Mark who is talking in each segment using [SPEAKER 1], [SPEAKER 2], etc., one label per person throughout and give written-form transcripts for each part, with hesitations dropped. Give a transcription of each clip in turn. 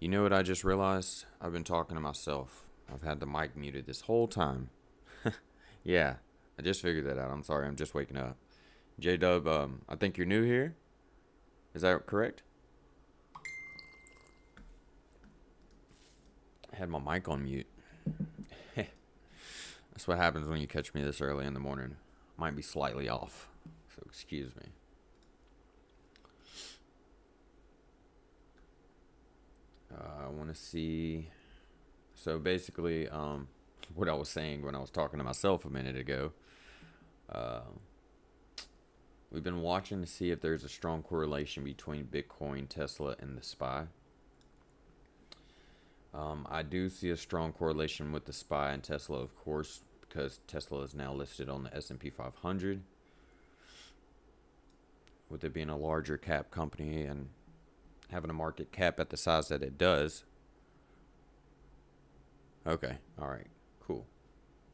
[SPEAKER 1] You know what I just realized? I've been talking to myself. I've had the mic muted this whole time. Yeah, I just figured that out. I'm sorry, I'm just waking up. J Dub, I think you're new here. Is that correct? I had my mic on mute. That's what happens when you catch me this early in the morning. Might be slightly off, so excuse me. I want to see. So basically, what I was saying when I was talking to myself a minute ago, uh, we've been watching to see if there's a strong correlation between Bitcoin, Tesla, and the SPY. I do see a strong correlation with the SPY and Tesla, of course, because Tesla is now listed on the S&P 500, with it being a larger cap company and having a market cap at the size that it does. Okay, all right, cool.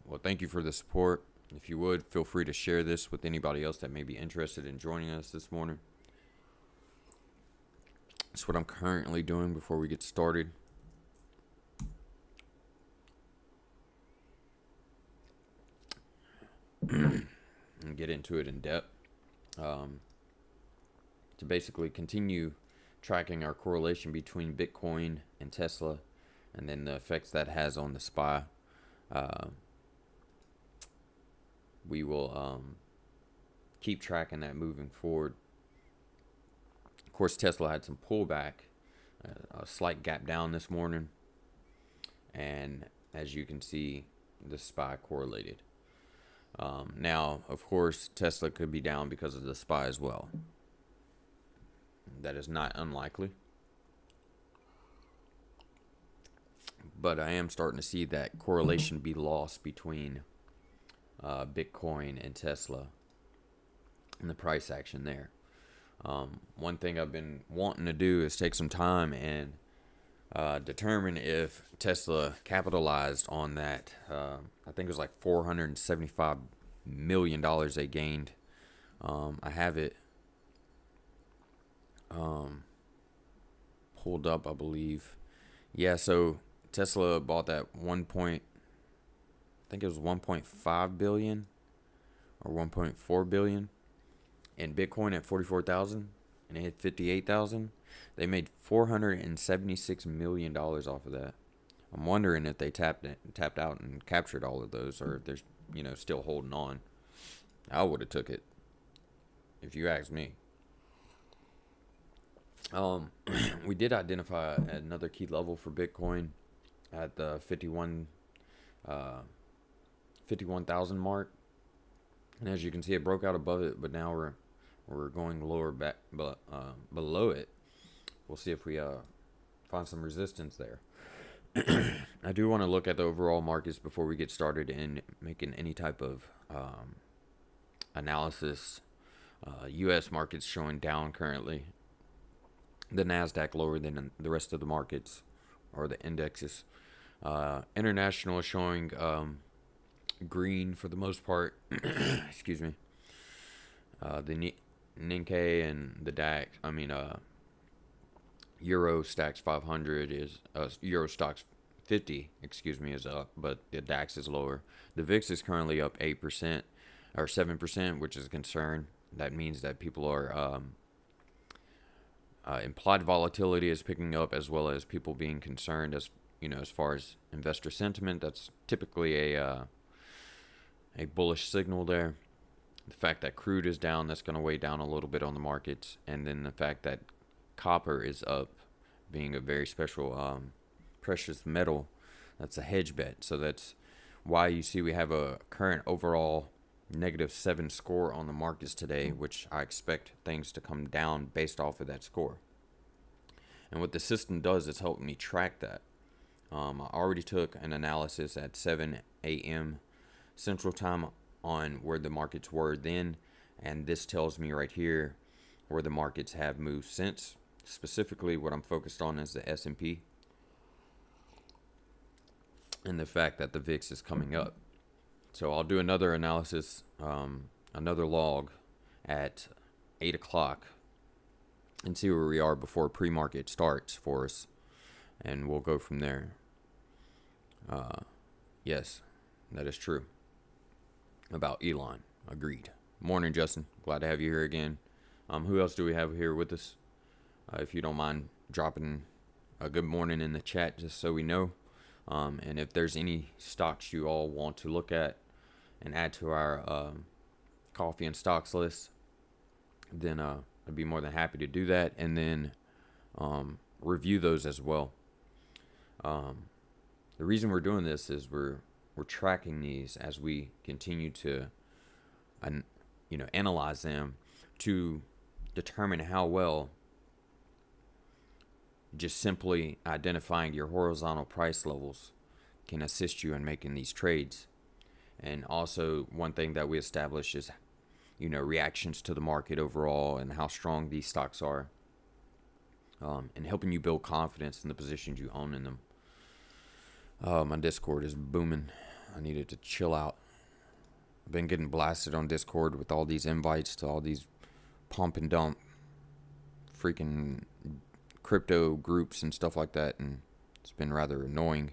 [SPEAKER 1] Well, thank you for the support. If you would, feel free to share this with anybody else that may be interested in joining us this morning. That's what I'm currently doing before we get started. And get into it in depth. To basically continue tracking our correlation between Bitcoin and Tesla, and then the effects that has on the SPY. We will keep tracking that moving forward. Of course, Tesla had some pullback, a slight gap down this morning, and as you can see, the SPY correlated. Now, of course, Tesla could be down because of the SPY as well. That is not unlikely. But I am starting to see that correlation be lost between Bitcoin and Tesla and the price action there. One thing I've been wanting to do is take some time and determine if Tesla capitalized on that. I think it was like $475 million they gained. I have it pulled up, I believe. Yeah, so Tesla bought that I think it was 1.5 billion or 1.4 billion, and Bitcoin at 44,000, and it hit 58,000. They made $476 million off of that. I'm wondering if they tapped out and captured all of those, or if they're still holding on. I would have took it, if you ask me. We did identify another key level for Bitcoin at the 51,000 mark, and as you can see, it broke out above it, but now we're going lower back, below it. We'll see if we find some resistance there. I do want to look at the overall markets before we get started in making any type of analysis. U.S. markets showing down currently. The NASDAQ lower than the rest of the markets or the indexes. International is showing green for the most part. Excuse me. The Nikkei and the DAX, Euro Stacks 500 is Euro Stocks 50, is up, but the DAX is lower. The VIX is currently up 8% or 7%, which is a concern. That means that people are implied volatility is picking up, as well as people being concerned as far as investor sentiment. That's typically a bullish signal there. The fact that crude is down, that's going to weigh down a little bit on the markets, and then the fact that copper is up, being a very special precious metal, that's a hedge bet. So that's why you see we have a current overall -7 score on the markets today, which I expect things to come down based off of that score. And what the system does is help me track that. I already took an analysis at 7 a.m. Central Time on where the markets were then, and this tells me right here where the markets have moved since. Specifically, what I'm focused on is the S&P and the fact that the VIX is coming up. So I'll do another analysis, another log at 8 o'clock and see where we are before pre-market starts for us. and we'll go from there. Yes, that is true about Elon. Agreed. Morning, Justin. Glad to have you here again. Who else do we have here with us? If you don't mind dropping a good morning in the chat, just so we know. And if there's any stocks you all want to look at and add to our coffee and stocks list, then I'd be more than happy to do that, and then review those as well. The reason we're doing this is we're tracking these as we continue to analyze them to determine how well just simply identifying your horizontal price levels can assist you in making these trades. And also, one thing that we establish is reactions to the market overall and how strong these stocks are, and helping you build confidence in the positions you own in them. My Discord is booming. I needed to chill out. I've been getting blasted on Discord with all these invites to all these pump and dump freaking crypto groups and stuff like that, and it's been rather annoying.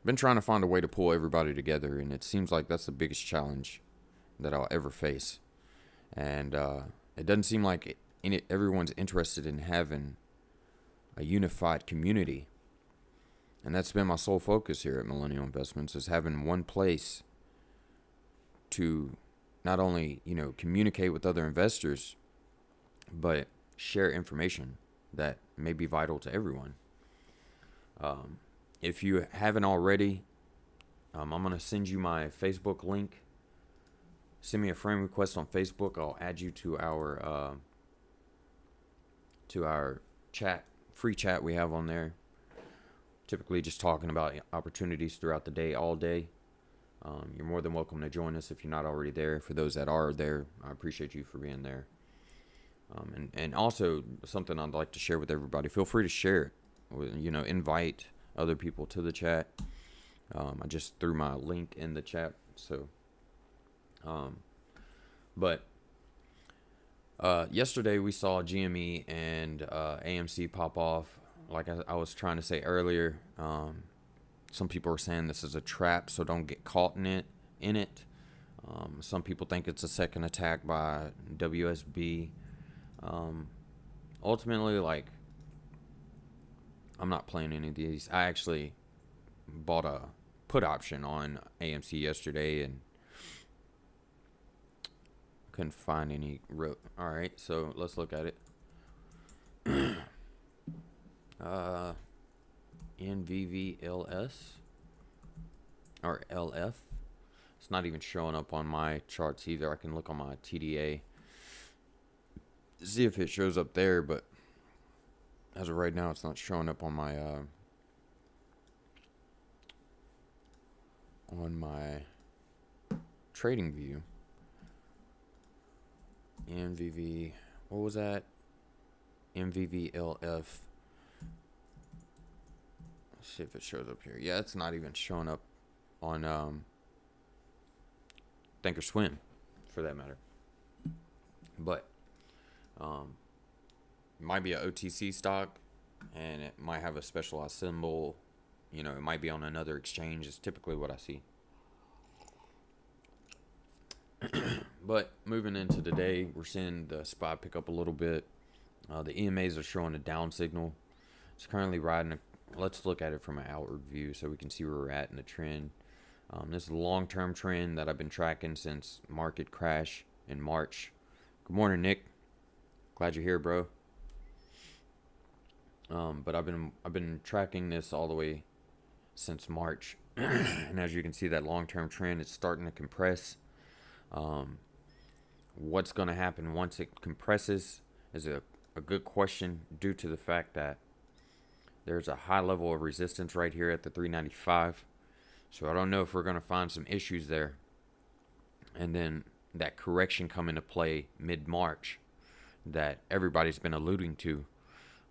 [SPEAKER 1] Been trying to find a way to pull everybody together, and it seems like that's the biggest challenge that I'll ever face. And it doesn't seem like everyone's interested in having a unified community. And that's been my sole focus here at Millennial Investments, is having one place to not only, communicate with other investors, but share information that may be vital to everyone. If you haven't already, I'm going to send you my Facebook link. Send me a friend request on Facebook. I'll add you to our chat, free chat we have on there. Typically just talking about opportunities throughout the day, all day. You're more than welcome to join us if you're not already there. For those that are there, I appreciate you for being there. And also something I'd like to share with everybody. Feel free to share it. Invite other people to the chat. I just threw my link in the chat. So, but yesterday we saw GME and AMC pop off. Like I was trying to say earlier, some people are saying this is a trap, so don't get caught in it. Some people think it's a second attack by WSB. Ultimately, I'm not playing any of these. I actually bought a put option on AMC yesterday and couldn't find any. All right, so let's look at it. NVVLS or LF. It's not even showing up on my charts either. I can look on my TDA, see if it shows up there, but as of right now, it's not showing up on my trading view. MVV, what was that? MVVLF. Let's see if it shows up here. Yeah, it's not even showing up on Thinkorswim, for that matter. But it might be a OTC stock, and it might have a specialized symbol. It might be on another exchange. Is typically what I see. But moving into today, we're seeing the SPY pick up a little bit. The EMAs are showing a down signal. It's currently riding. Let's look at it from an outward view so we can see where we're at in the trend. This is a long-term trend that I've been tracking since market crash in March. Good morning, Nick. Glad you're here, bro. But I've been tracking this all the way since March, and as you can see, that long-term trend is starting to compress. What's going to happen once it compresses is a good question, due to the fact that there's a high level of resistance right here at the 395. So I don't know if we're going to find some issues there, and then that correction come into play mid-March that everybody's been alluding to.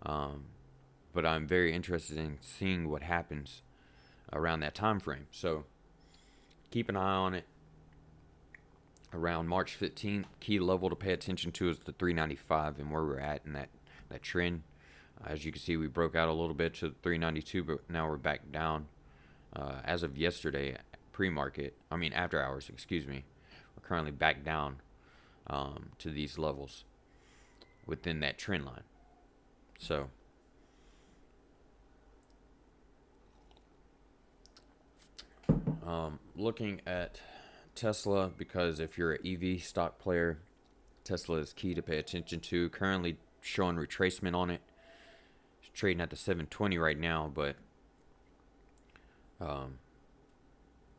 [SPEAKER 1] But I'm very interested in seeing what happens around that time frame. So keep an eye on it. Around March 15th, key level to pay attention to is the 395 and where we're at in that trend. As you can see, we broke out a little bit to 392, but now we're back down. As of yesterday, after hours, excuse me, we're currently back down to these levels within that trend line. So, looking at Tesla, because if you're an EV stock player, Tesla is key to pay attention to. Currently showing retracement on it. It's trading at the 720 right now, but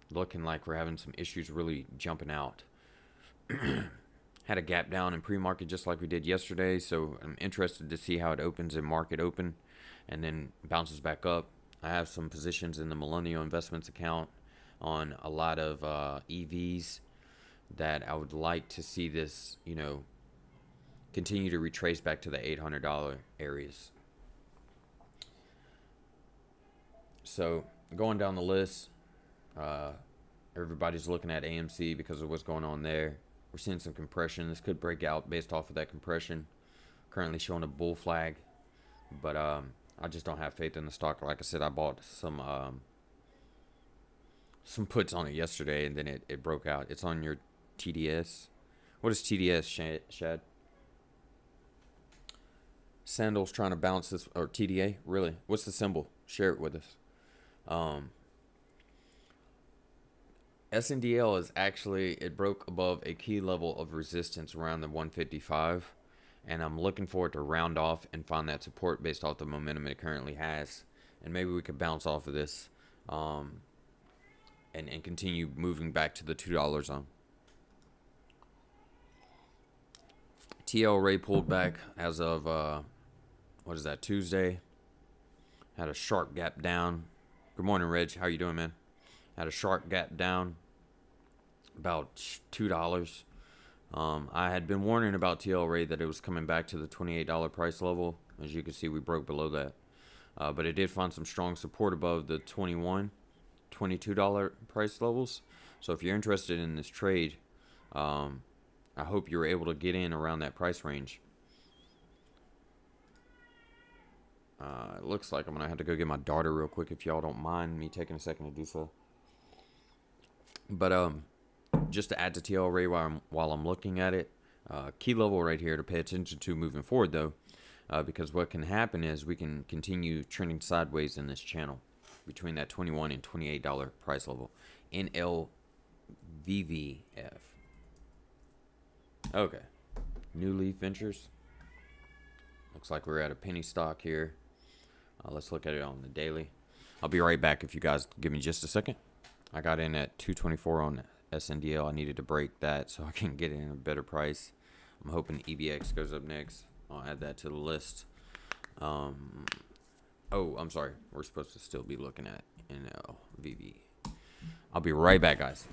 [SPEAKER 1] looking like we're having some issues really jumping out. Had a gap down in pre-market just like we did yesterday, so I'm interested to see how it opens in market open and then bounces back up. I have some positions in the Millennial investments account on a lot of EVs that I would like to see this, continue to retrace back to the $800 areas. So going down the list, everybody's looking at AMC because of what's going on there. We're seeing some compression. This could break out based off of that compression. Currently showing a bull flag, but I just don't have faith in the stock. Like I said, I bought some puts on it yesterday, and then it broke out. It's on your TDS. What is TDS, Shad? Sandals trying to bounce this, or TDA? Really? What's the symbol? Share it with us. SNDL is actually, it broke above a key level of resistance around the 155, and I'm looking for it to round off and find that support based off the momentum it currently has, and maybe we could bounce off of this and continue moving back to the $2 zone. TL Ray pulled back as of Tuesday. Had a sharp gap down. Good morning, Reg. How you doing, man? Had a sharp gap down about $2. I had been warning about TL Ray that it was coming back to the $28 price level. As you can see, we broke below that. But it did find some strong support above the $21, $22 price levels. So if you're interested in this trade, I hope you're able to get in around that price range. It looks like I'm going to have to go get my daughter real quick if y'all don't mind me taking a second to do so. But just to add to TL Ray while I'm looking at it, key level right here to pay attention to moving forward though, because what can happen is we can continue trending sideways in this channel between that $21 and $28 price level. NLVVF. Okay. New Leaf Ventures. Looks like we're at a penny stock here. Let's look at it on the daily. I'll be right back if you guys give me just a second. I got in at 224 on SNDL. I needed to break that so I can get in a better price. I'm hoping EBX goes up next. I'll add that to the list. Oh, I'm sorry. We're supposed to still be looking at NLVV. I'll be right back, guys.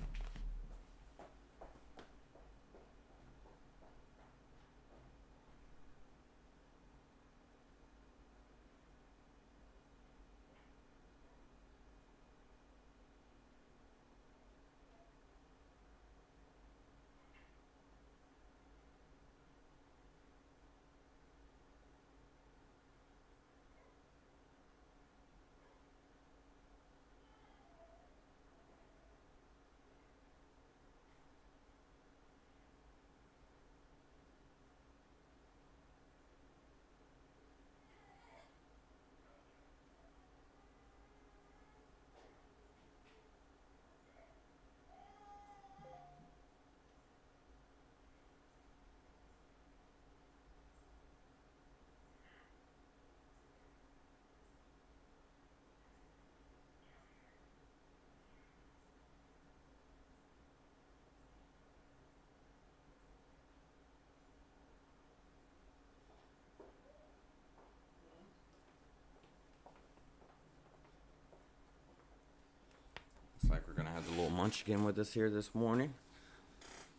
[SPEAKER 1] Looks like we're going to have the little munchkin with us here this morning.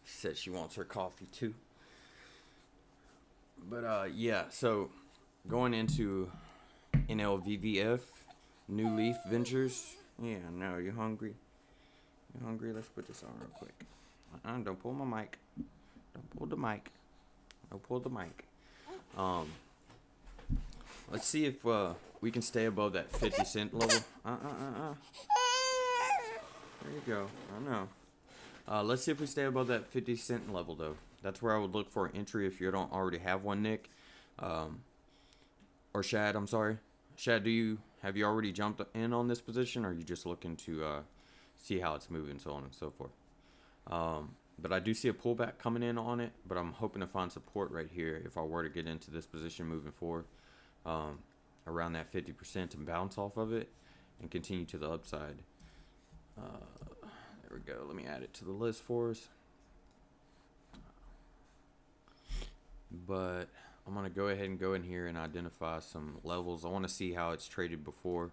[SPEAKER 1] She said she wants her coffee too. But yeah, so going into NLVVF, New Leaf Ventures. Yeah, no, you hungry? You hungry? Let's put this on real quick. Don't pull my mic. Don't pull the mic. Don't pull the mic. Let's see if we can stay above that 50 cent level. There you go. I know. Let's see if we stay above that 50 cent level, though. That's where I would look for an entry if you don't already have one, Nick. Or Shad, I'm sorry. Shad, have you already jumped in on this position, or are you just looking to see how it's moving, so on and so forth? But I do see a pullback coming in on it, but I'm hoping to find support right here if I were to get into this position moving forward, around that 50% and bounce off of it and continue to the upside. There we go. Let me add it to the list for us. But I'm going to go ahead and go in here and identify some levels. I want to see how it's traded before,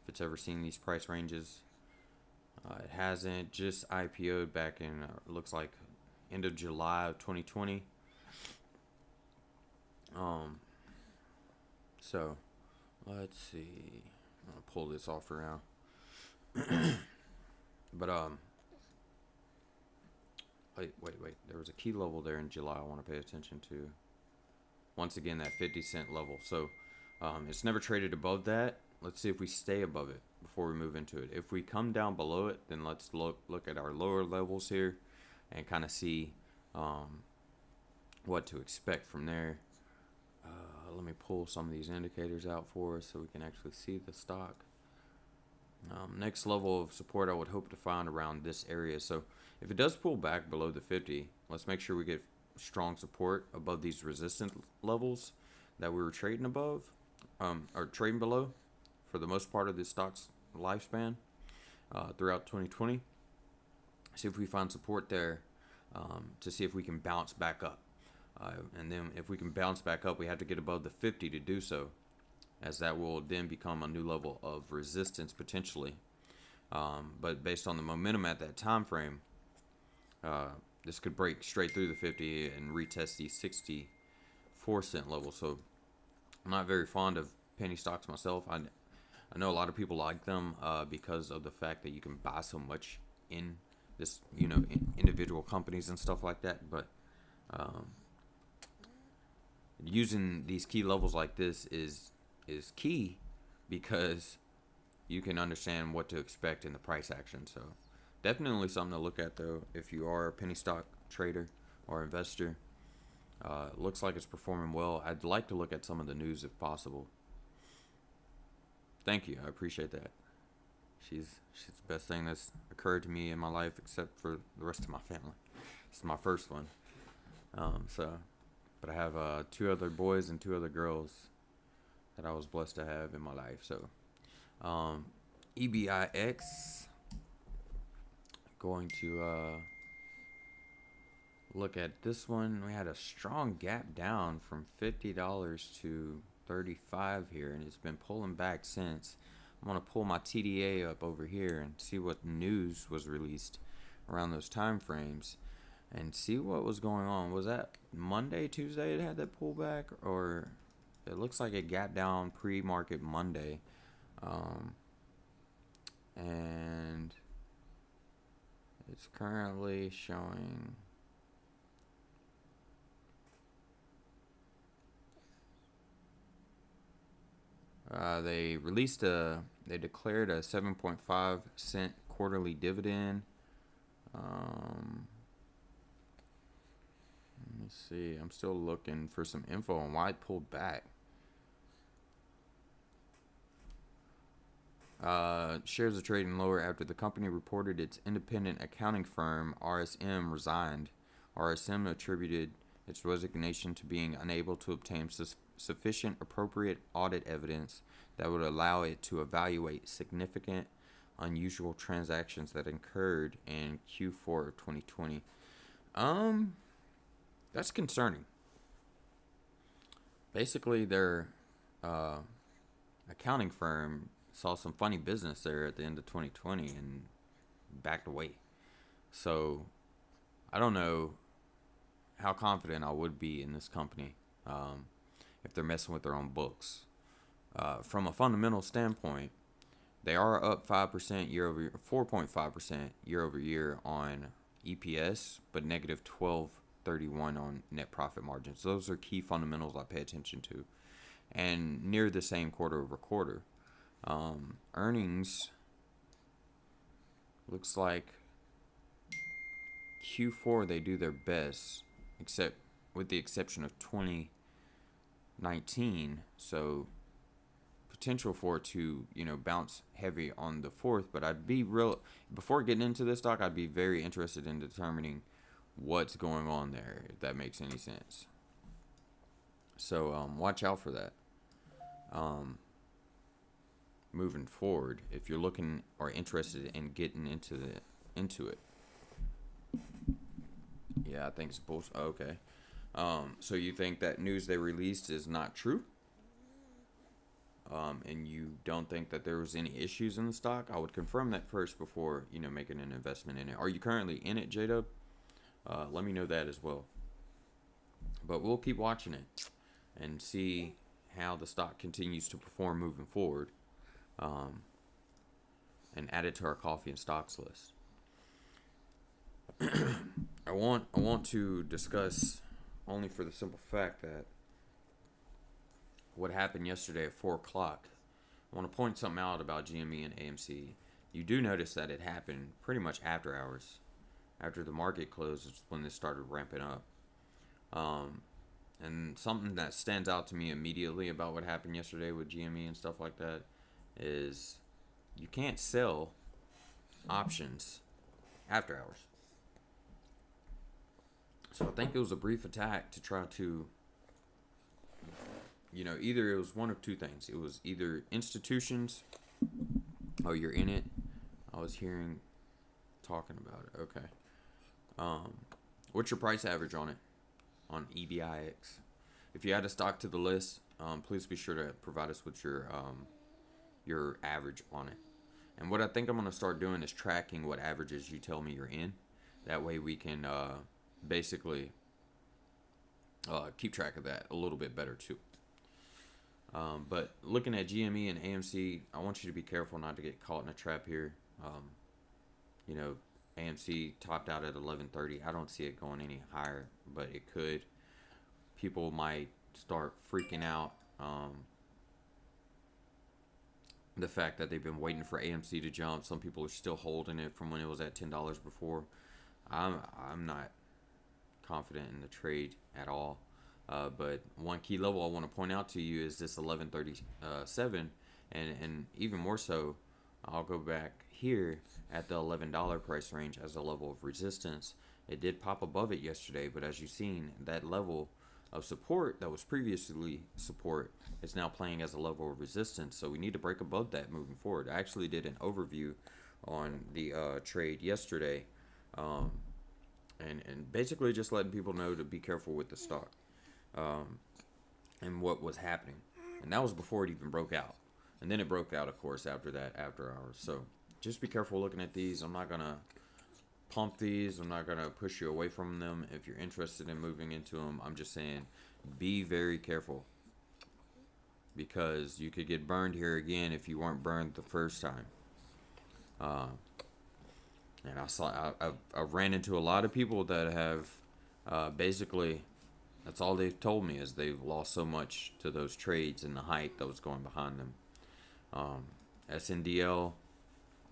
[SPEAKER 1] if it's ever seen these price ranges. It hasn't. Just IPO'd back in, looks like, end of July of 2020. So, let's see. I'm going to pull this off around. But, wait. There was a key level there in July I want to pay attention to. Once again, that 50 cent level. So, it's never traded above that. Let's see if we stay above it before we move into it. If we come down below it, then let's look at our lower levels here and kind of see what to expect from there. Let me pull some of these indicators out for us so we can actually see the stock. Next level of support I would hope to find around this area. So if it does pull back below the 50, let's make sure we get strong support above these resistance levels that we were trading above, or trading below for the most part of this stock's lifespan throughout 2020. See if we find support there to see if we can bounce back up. And then if we can bounce back up, we have to get above the 50 to do so, as that will then become a new level of resistance potentially. But based on the momentum at that time frame, this could break straight through the 50 and retest the 64 cent level. So I'm not very fond of penny stocks myself. I know a lot of people like them because of the fact that you can buy so much in this, individual companies and stuff like that. But using these key levels like this is key, because you can understand what to expect in the price action. So definitely something to look at, though, if you are a penny stock trader or investor. Looks like it's performing well. I'd like to look at some of the news if possible. Thank you. I appreciate that. She's the best thing that's occurred to me in my life, except for the rest of my family. This is my first one. But I have 2 other boys and 2 other girls that I was blessed to have in my life. So, EBIX. Going to look at this one. We had a strong gap down from $50 to 35 here, and it's been pulling back since. I'm going to pull my TDA up over here and see what news was released around those time frames and see what was going on. Was that Monday, Tuesday it had that pullback, or it looks like it gapped down pre-market Monday, and it's currently showing they declared a 7.5 cent quarterly dividend. Let me see. I'm still looking for some info on why it pulled back. Shares are trading lower after the company reported its independent accounting firm, RSM, resigned. RSM attributed its resignation to being unable to obtain sufficient appropriate audit evidence that would allow it to evaluate significant unusual transactions that occurred in Q4 of 2020. That's concerning. Basically, their accounting firm saw some funny business there at the end of 2020 and backed away. So I don't know how confident I would be in this company if they're messing with their own books. From a fundamental standpoint, they are up 5% year over year, 4.5% year over year on EPS, but negative 12.31 on net profit margins. Those are key fundamentals I pay attention to. and near the same quarter over quarter. Earnings looks like Q4 they do their best, except with the exception of 2019. So potential for it to bounce heavy on the fourth. But I'd be real before getting into this stock. I'd be very interested in determining what's going on there, if that makes any sense. So watch out for that. Moving forward, if you're looking or interested in getting into it. Yeah, I think it's bullshit. Okay. So you think that news they released is not true? And you don't think that there was any issues in the stock? I would confirm that first before making an investment in it. Are you currently in it, J-Dub? Let me know that as well. But we'll keep watching it and see how the stock continues to perform moving forward. And add it to our coffee and stocks list. I want to discuss only for the simple fact that what happened yesterday at 4 o'clock. I want to point something out about GME and AMC. You do notice that it happened pretty much after hours. After the market closed is when this started ramping up. And something that stands out to me immediately about what happened yesterday with GME and stuff like that is you can't sell options after hours. So I think it was a brief attack to try to, either it was one of two things. It was either institutions, oh, you're in it. I was hearing talking about it. Okay. What's your price average on it? On EBIX. If you add a stock to the list, please be sure to provide us with your average on it. And what I think I'm going to start doing is tracking what averages you tell me you're in. That way we can basically keep track of that a little bit better too. But looking at GME and AMC, I want you to be careful not to get caught in a trap here. AMC topped out at 11.30. I don't see it going any higher, but it could. People might start freaking out. The fact that they've been waiting for AMC to jump. Some people are still holding it from when it was at $10 before. I'm not confident in the trade at all. But one key level I want to point out to you is this 11.37, and even more so, I'll go back here at the $11 price range as a level of resistance. It did pop above it yesterday, but as you've seen, that level of support that was previously support is now playing as a level of resistance. So we need to break above that moving forward. I actually did an overview on the trade yesterday, and basically just letting people know to be careful with the stock and what was happening. And that was before it even broke out. And then it broke out, of course, after that, after hours. So just be careful looking at these. I'm not going to pump these. I'm not going to push you away from them. If you're interested in moving into them, I'm just saying be very careful, because you could get burned here again if you weren't burned the first time. And I ran into a lot of people that have basically, that's all they've told me is they've lost so much to those trades and the hype that was going behind them. SNDL,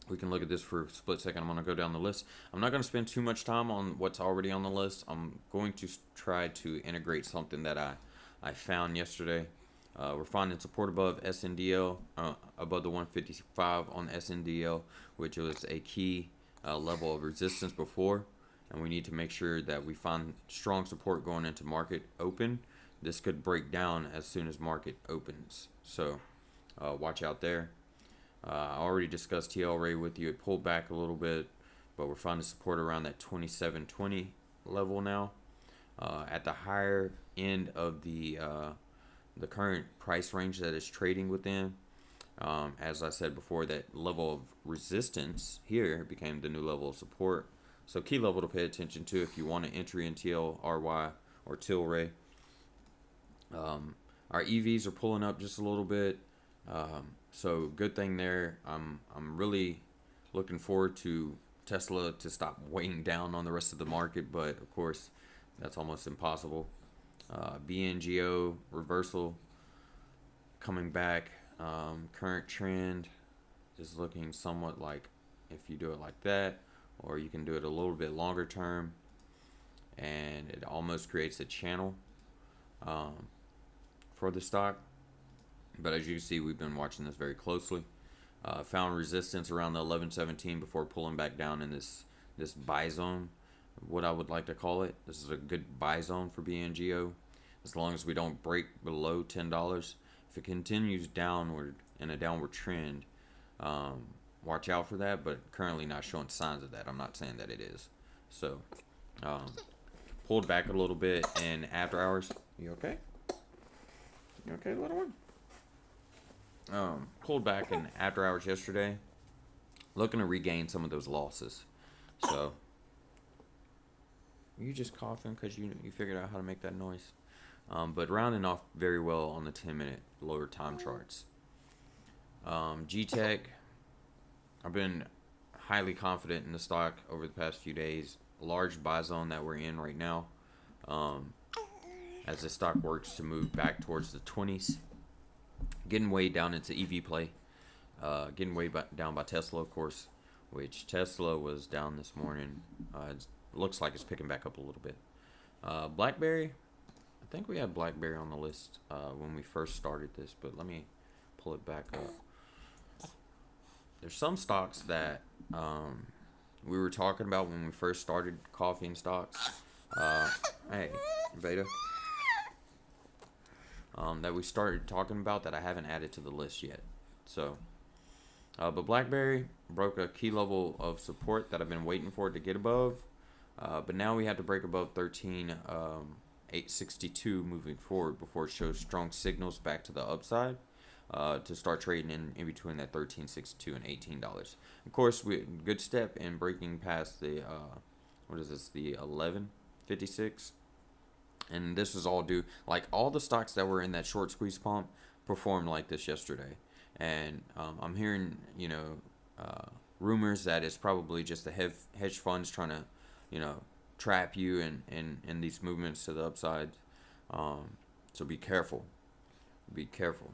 [SPEAKER 1] we can look at this for a split second. I'm going to go down the list. I'm not going to spend too much time on what's already on the list. I'm going to try to integrate something that I found yesterday. We're finding support above SNDL, above the 155 on SNDL, which was a key level of resistance before. And we need to make sure that we find strong support going into market open. This could break down as soon as market opens. So watch out there. I already discussed TLRA with you. It pulled back a little bit, but we're finding support around that 27.20 level now. At the higher end of the current price range that it's trading within. As I said before, that level of resistance here became the new level of support. So key level to pay attention to if you want to entry in TLRY or TILRAY. Our EVs are pulling up just a little bit. So good thing there. I'm really looking forward to Tesla to stop weighing down on the rest of the market, but of course that's almost impossible. BNGO reversal. coming back. Current trend is looking somewhat like if you do it like that, or you can do it a little bit longer term, and it almost creates a channel for the stock. But as you can see, we've been watching this very closely. Found resistance around the 1117 before pulling back down in this buy zone, what I would like to call it. This is a good buy zone for BNGO, as long as we don't break below $10. If it continues downward in a downward trend, watch out for that, but currently not showing signs of that. I'm not saying that it is. So pulled back a little bit in after hours. You okay? You okay, little one? Pulled back in after hours yesterday, looking to regain some of those losses. So you just coughing because you figured out how to make that noise. But rounding off very well on the 10-minute lower time charts. G-Tech, I've been highly confident in the stock over the past few days. Large buy zone that we're in right now, as the stock works to move back towards the 20s. Getting way down into EV play. Getting way down by Tesla, of course, which Tesla was down this morning. It looks like it's picking back up a little bit. Blackberry, I think we had Blackberry on the list when we first started this, but let me pull it back up. There's some stocks that we were talking about when we first started coffee and stocks. Hey, Beta. That we started talking about that I haven't added to the list yet. So, but Blackberry broke a key level of support that I've been waiting for it to get above. But now we have to break above 13,862 moving forward before it shows strong signals back to the upside to start trading in between that 13.62 and $18. Of course, good step in breaking past the what is this, the 11.56. And this is all due, like all the stocks that were in that short squeeze pump performed like this yesterday. And I'm hearing, rumors that it's probably just the hedge funds trying to, trap you in these movements to the upside. So be careful. Be careful.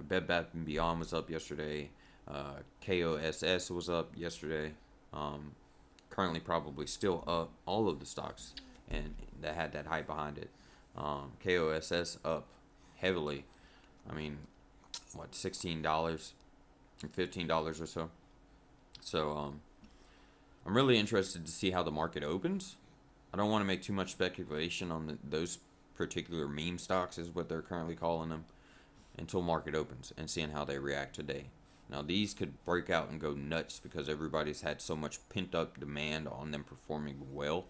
[SPEAKER 1] Bed Bath & Beyond was up yesterday. KOSS was up yesterday. Currently probably still up. All of the stocks and that had that hype behind it. KOSS up heavily. I mean, what, $16 or $15 or so. So I'm really interested to see how the market opens. I don't want to make too much speculation on those particular meme stocks, is what they're currently calling them, until market opens and seeing how they react today. Now these could break out and go nuts because everybody's had so much pent up demand on them performing well.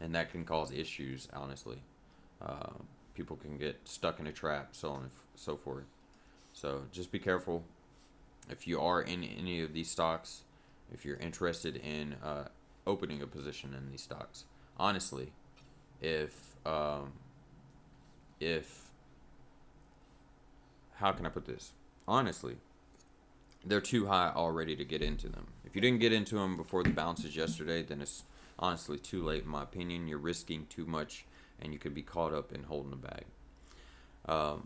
[SPEAKER 1] And that can cause issues, honestly. People can get stuck in a trap, so on and so forth. So just be careful. If you are in any of these stocks, if you're interested in opening a position in these stocks, honestly, if how can I put this? Honestly, they're too high already to get into them. If you didn't get into them before the bounces yesterday, then it's honestly too late, in my opinion. You're risking too much, and you could be caught up in holding the bag.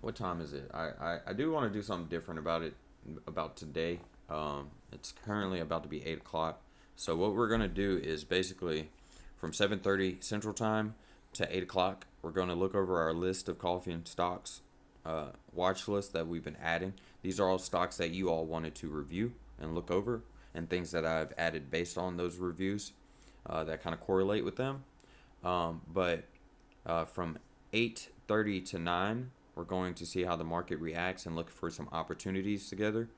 [SPEAKER 1] What time is it? I do want to do something different about today. It's currently about to be 8 o'clock. So what we're going to do is basically from 7:30 Central Time to 8 o'clock, we're going to look over our list of coffee and stocks watch list that we've been adding. These are all stocks that you all wanted to review and look over, and things that I've added based on those reviews that kind of correlate with them. But from 8:30 to 9, we're going to see how the market reacts and look for some opportunities together.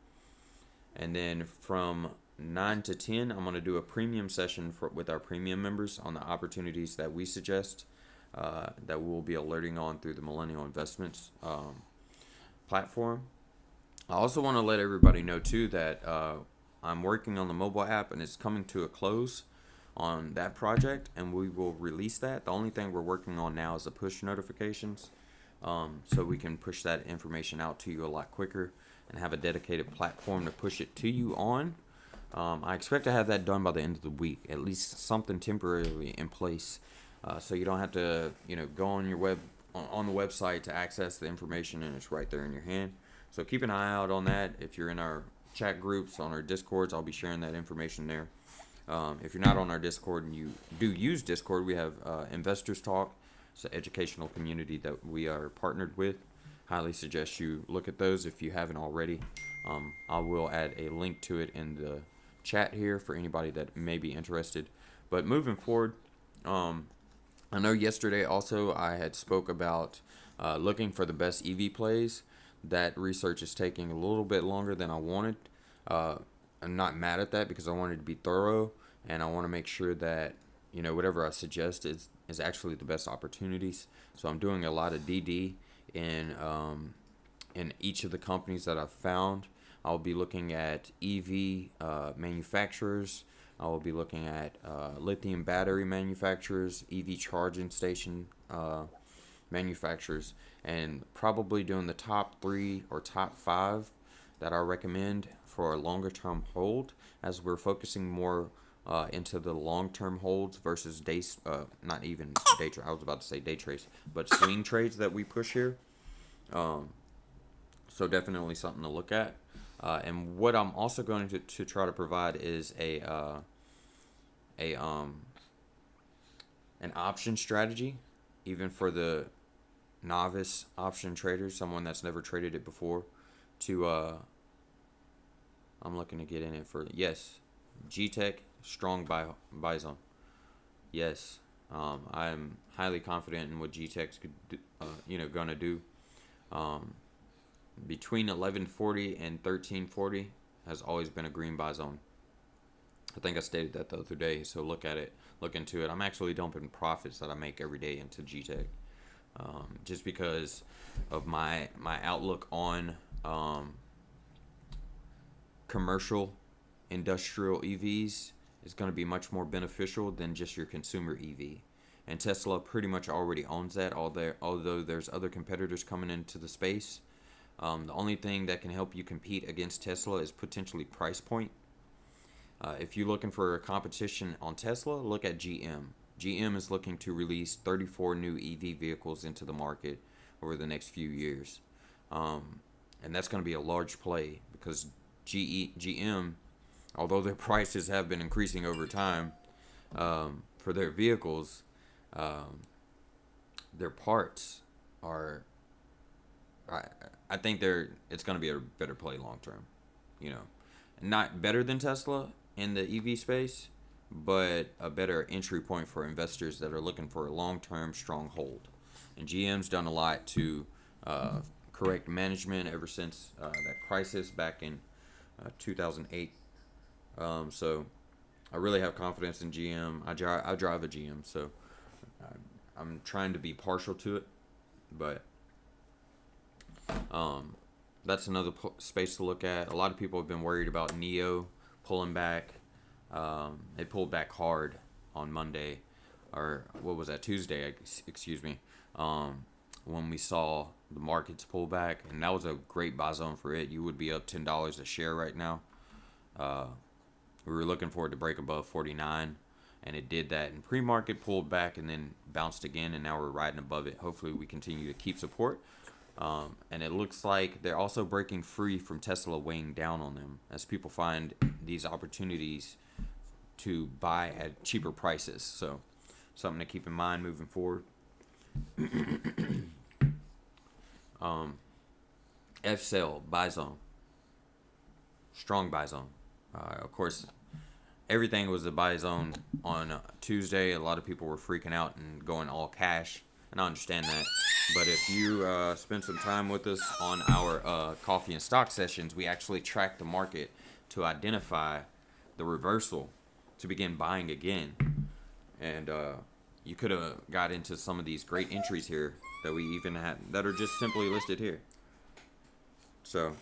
[SPEAKER 1] And then from 9 to 10, I'm going to do a premium session with our premium members on the opportunities that we suggest that we'll be alerting on through the Millennial Investments platform. I also want to let everybody know too that I'm working on the mobile app, and it's coming to a close on that project, and we will release that. The only thing we're working on now is the push notifications, so we can push that information out to you a lot quicker and have a dedicated platform to push it to you on. I expect to have that done by the end of the week, at least something temporarily in place, so you don't have to, go on on the website to access the information, and it's right there in your hand. So keep an eye out on that. If you're in our chat groups, on our Discords, I'll be sharing that information there. If you're not on our Discord and you do use Discord, we have Investors Talk. It's an educational community that we are partnered with. Highly suggest you look at those if you haven't already. I will add a link to it in the chat here for anybody that may be interested. But moving forward, I know yesterday also I had spoke about looking for the best EV plays. That research is taking a little bit longer than I wanted. I'm not mad at that because I wanted to be thorough, and I want to make sure that whatever I suggest is actually the best opportunities. So I'm doing a lot of DD in each of the companies that I've found. I'll be looking at EV manufacturers. I will be looking at lithium battery manufacturers, EV charging station manufacturers, and probably doing the top 3 or top 5 that I recommend for a longer term hold, as we're focusing more into the long term holds versus not even day trade. I was about to say day trades, but swing trades that we push here. So definitely something to look at. And what I'm also going to try to provide is an option strategy, even for the novice option trader, someone that's never traded it before. I'm looking to get in it for G-Tech strong buy zone. Yes, I'm highly confident in what G-Tech's gonna do. Between 1140 and 1340 has always been a green buy zone. I think I stated that the other day, so look into it. I'm actually dumping profits that I make every day into G-Tech, just because of my outlook on commercial industrial EVs is going to be much more beneficial than just your consumer EV. And Tesla pretty much already owns that, although there's other competitors coming into the space. The only thing that can help you compete against Tesla is potentially price point. If you're looking for a competition on Tesla, look at GM. GM is looking to release 34 new EV vehicles into the market over the next few years. And that's going to be a large play because GM, although their prices have been increasing over time for their vehicles, their parts are, I think it's going to be a better play long term. Not better than Tesla in the EV space, but a better entry point for investors that are looking for a long-term strong hold. And GM's done a lot to correct management ever since that crisis back in 2008. So I really have confidence in GM. I drive a GM, so I'm trying to be partial to it, but that's another space to look at. A lot of people have been worried about NEO pulling back. They pulled back hard on Monday, or what was that, Tuesday, excuse me, when we saw the markets pull back, and that was a great buy zone for it. You would be up $10 a share right now. We were looking for it to break above 49, and it did that. And pre-market pulled back and then bounced again, and now we're riding above it. Hopefully we continue to keep support. And it looks like they're also breaking free from Tesla weighing down on them as people find these opportunities to buy at cheaper prices. So something to keep in mind moving forward. F-Cell buy zone, strong buy zone. Of course, everything was a buy zone on Tuesday. A lot of people were freaking out and going all cash, and I understand that. But if you spend some time with us on our coffee and stock sessions, we actually track the market to identify the reversal to begin buying again. And you could have got into some of these great entries here that we even had that are just simply listed here. So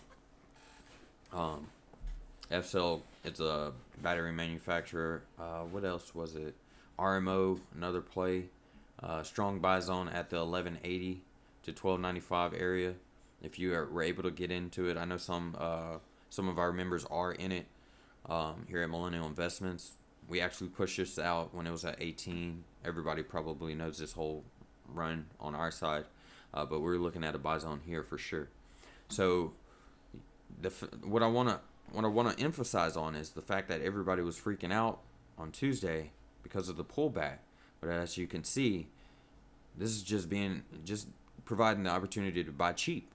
[SPEAKER 1] F-Cell, it's a battery manufacturer. What else was it? RMO, another play. Strong buy zone at the 1180 to 1295 area. If you were able to get into it, I know some of our members are in it here at Millennial Investments. We actually pushed this out when it was at 18. Everybody probably knows this whole run on our side. but we're looking at a buy zone here for sure. So what I want to emphasize on is the fact that everybody was freaking out on Tuesday because of the pullback. But as you can see, this is just providing the opportunity to buy cheap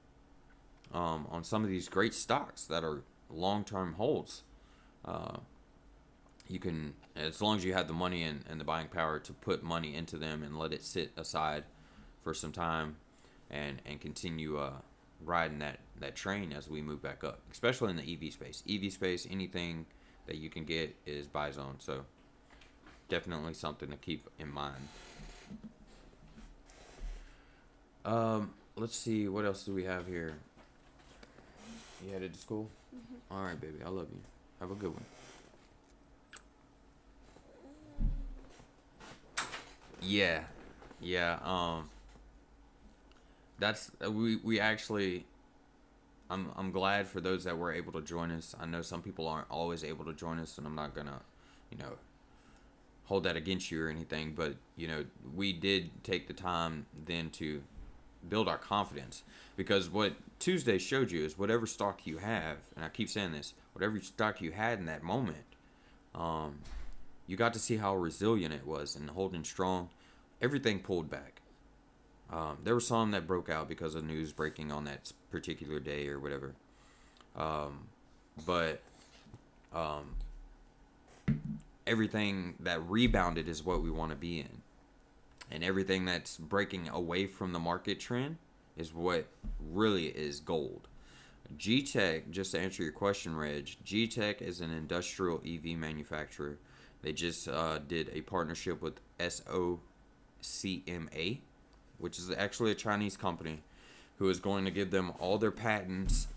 [SPEAKER 1] on some of these great stocks that are long-term holds. You can, as long as you have the money and the buying power to put money into them and let it sit aside for some time and continue riding that train as we move back up, especially in the EV space. EV space, anything that you can get is buy zone. So definitely something to keep in mind. Let's see, what else do we have here? You headed to school? Mm-hmm. All right, baby. I love you. Have a good one. Yeah. That's we actually. I'm glad for those that were able to join us. I know some people aren't always able to join us, and I'm not gonna, hold that against you or anything. But we did take the time then to build our confidence, because what Tuesday showed you is whatever stock you have, and I keep saying this, whatever stock you had in that moment, you got to see how resilient it was and holding strong. Everything pulled back. There were some that broke out because of news breaking on that particular day or whatever. But everything that rebounded is what we want to be in. And everything that's breaking away from the market trend is what really is gold. G-Tech, just to answer your question, Reg, G-Tech is an industrial EV manufacturer. They just did a partnership with SOCMA, which is actually a Chinese company, who is going to give them all their patents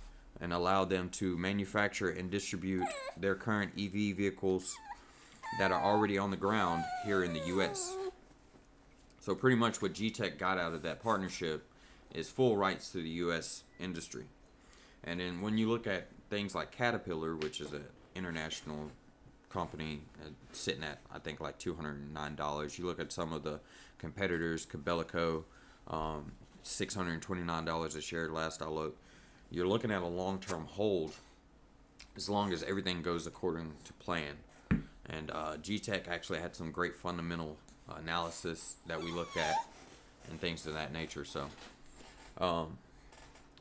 [SPEAKER 1] and allow them to manufacture and distribute their current EV vehicles that are already on the ground here in the U.S. So pretty much what G-Tech got out of that partnership is full rights to the U.S. industry. And then when you look at things like Caterpillar, which is an international company sitting at, I think, like $209. You look at some of the competitors, Cabelico, $629 a share last I looked. You're looking at a long-term hold as long as everything goes according to plan. And G-Tech actually had some great fundamental analysis that we looked at and things of that nature. So,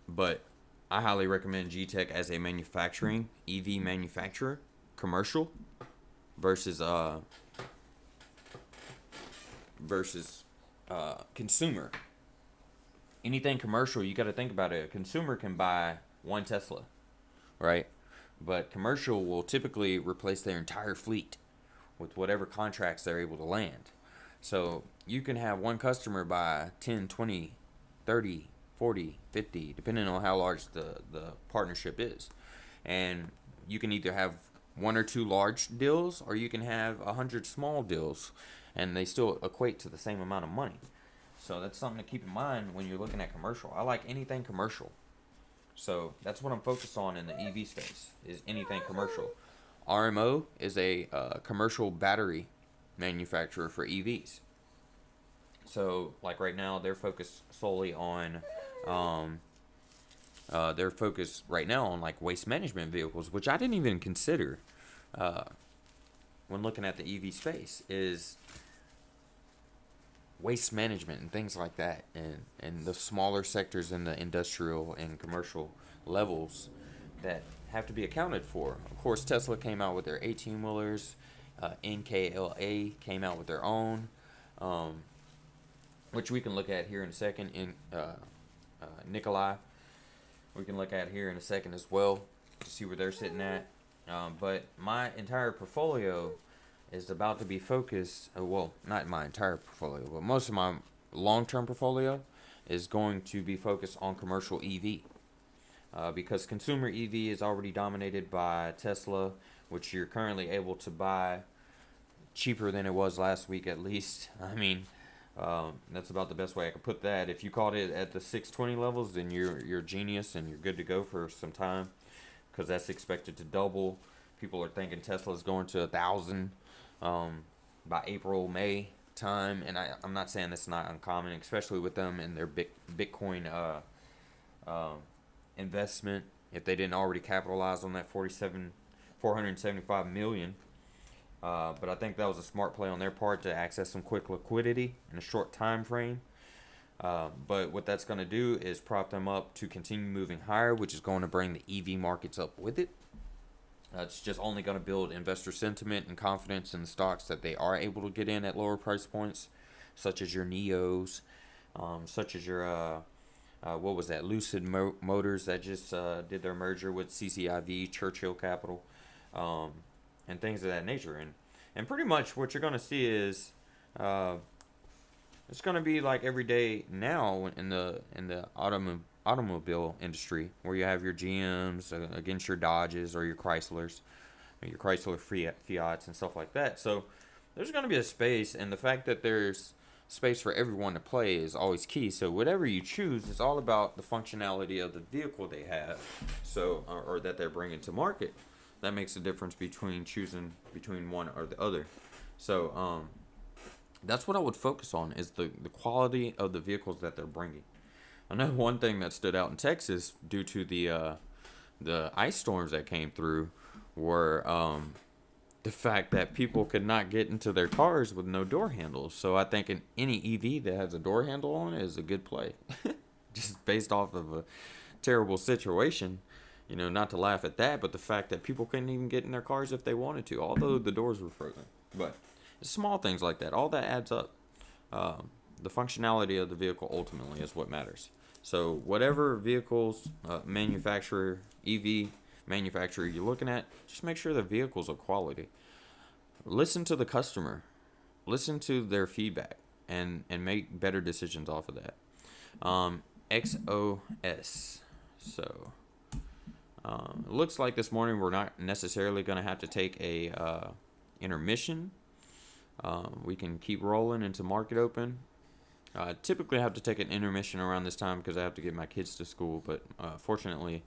[SPEAKER 1] but I highly recommend G-Tech as a manufacturing, EV manufacturer, commercial, versus consumer. Anything commercial, you got to think about it. A consumer can buy one Tesla, right? But commercial will typically replace their entire fleet with whatever contracts they're able to land. So you can have one customer buy 10, 20, 30, 40, 50, depending on how large the partnership is. And you can either have one or two large deals, or you can have 100 small deals, and they still equate to the same amount of money. So that's something to keep in mind when you're looking at commercial. I like anything commercial. So that's what I'm focused on in the EV space, is anything commercial. RMO is a commercial battery manufacturer for EVs. So like right now, they're focused solely on like waste management vehicles, which I didn't even consider when looking at the EV space, is waste management and things like that, and the smaller sectors in the industrial and commercial levels that have to be accounted for. Of course, Tesla came out with their 18-wheelers. NKLA came out with their own, which we can look at here in a second. In Nikolai, we can look at here in a second as well to see where they're sitting at. But my entire portfolio is about to be focused, well, not my entire portfolio, but most of my long-term portfolio is going to be focused on commercial EV. Because consumer EV is already dominated by Tesla, which you're currently able to buy cheaper than it was last week at least. I mean, that's about the best way I could put that. If you caught it at the 620 levels, then you're a genius and you're good to go for some time, because that's expected to double. People are thinking Tesla's going to 1,000 by April, May. time, and I'm not saying that's not uncommon, especially with them and their Bitcoin um, investment. If they didn't already capitalize on that 475 million, but I think that was a smart play on their part to access some quick liquidity in a short time frame. But what that's going to do is prop them up to continue moving higher, which is going to bring the EV markets up with it. It's just only going to build investor sentiment and confidence in the stocks that they are able to get in at lower price points, such as your Neos, such as your what was that, Lucid Motors that just did their merger with CCIV, Churchill Capital, and things of that nature. And pretty much what you're going to see is it's going to be like every day now in the automobile industry, where you have your GMs against your Dodges or your Chryslers, or your Chrysler Fiats and stuff like that. So there's going to be a space, and the fact that there's space for everyone to play is always key. So whatever you choose, it's all about the functionality of the vehicle they have, so or that they're bringing to market. That makes a difference between choosing between one or the other. So that's what I would focus on, is the quality of the vehicles that they're bringing. I know one thing that stood out in Texas due to the ice storms that came through were the fact that people could not get into their cars with no door handles. So I think any EV that has a door handle on it is a good play, just based off of a terrible situation. You know, not to laugh at that, but the fact that people couldn't even get in their cars if they wanted to, although the doors were frozen. But small things like that, all that adds up. The functionality of the vehicle ultimately is what matters. So whatever vehicles manufacturer, EV manufacturer you're looking at, just make sure the vehicles are quality. Listen to the customer, listen to their feedback, and make better decisions off of that. XOS. So it looks like this morning we're not necessarily going to have to take a intermission. We can keep rolling into market open. Typically I have to take an intermission around this time because I have to get my kids to school, but fortunately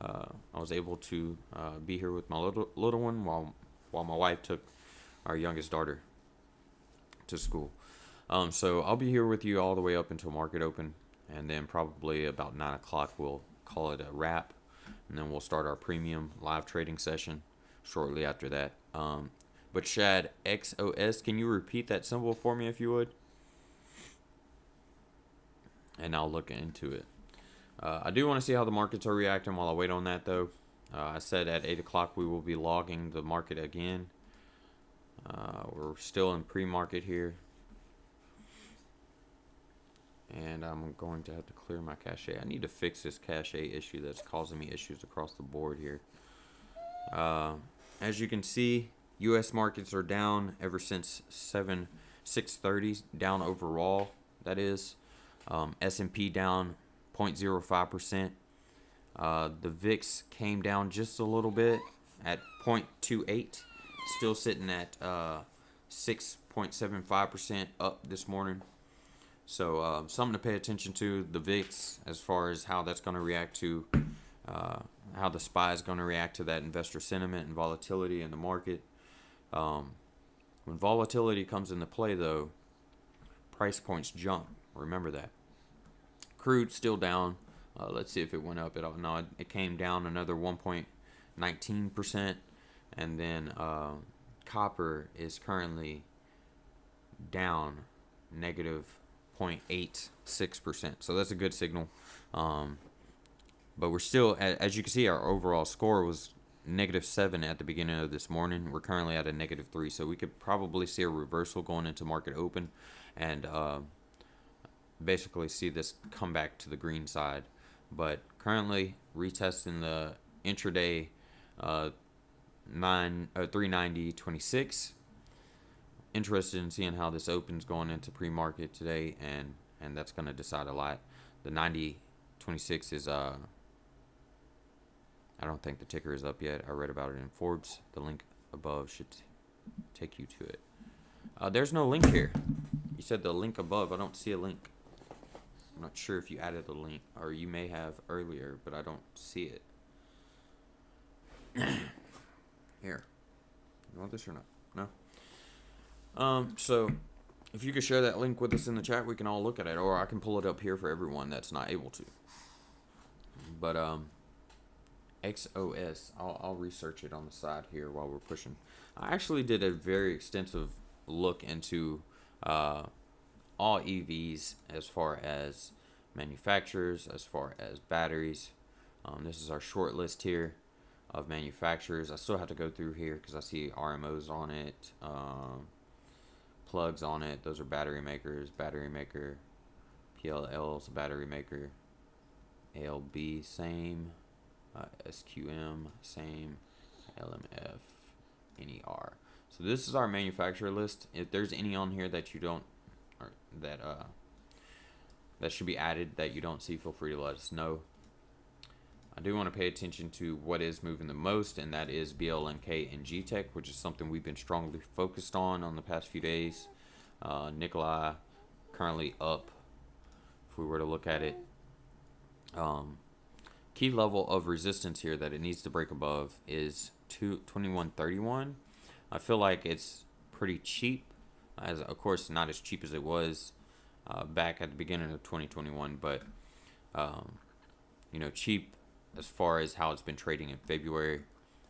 [SPEAKER 1] I was able to be here with my little one while my wife took our youngest daughter to school. So I'll be here with you all the way up until market open, and then probably about 9 o'clock we'll call it a wrap, and then we'll start our premium live trading session shortly after that. But Shad, XOS, can you repeat that symbol for me if you would? And I'll look into it. I do want to see how the markets are reacting while I wait on that, though. I said at 8 o'clock we will be logging the market again. We're still in pre-market here. And I'm going to have to clear my cache. I need to fix this cache issue that's causing me issues across the board here. As you can see, U.S. markets are down ever since 6:30, down overall, that is. S&P down 0.05%. The VIX came down just a little bit at 0.28, still sitting at 6.75% up this morning. So something to pay attention to, the VIX, as far as how that's going to react to, how the SPY is going to react to that investor sentiment and volatility in the market. When volatility comes into play, though, price points jump. Remember that. Crude still down. Let's see if it went up at all. No, it came down another 1.19%. And then copper is currently down negative 0.86%. So that's a good signal. But we're still, as you can see, our overall score was -7 at the beginning of this morning. We're currently at a -3, so we could probably see a reversal going into market open, and basically see this come back to the green side. But currently retesting the intraday 390.26. Interested in seeing how this opens going into pre-market today, and that's going to decide a lot. The 90.26 is I don't think the ticker is up yet. I read about it in Forbes. The link above should take you to it. There's no link here. You said the link above. I don't see a link. I'm not sure if you added the link, or you may have earlier, but I don't see it. Here. You want this or not? No? So if you could share that link with us in the chat, we can all look at it, or I can pull it up here for everyone that's not able to. But XOS, I'll research it on the side here while we're pushing. I actually did a very extensive look into all EVs as far as manufacturers, as far as batteries. This is our short list here of manufacturers. I still have to go through here because I see RMOs on it, plugs on it. Those are battery makers. Battery maker, PLL is a battery maker. ALB, same. SQM, same. LMF, NER. So this is our manufacturer list. If there's any on here that you don't, or that should be added that you don't see, feel free to let us know. I do want to pay attention to what is moving the most, and that is BLNK and GTech, which is something we've been strongly focused on the past few days. Nikolai currently up, if we were to look at it. Key level of resistance here that it needs to break above is 2131. I feel like it's pretty cheap, as of course not as cheap as it was back at the beginning of 2021, but you know, cheap as far as how it's been trading in February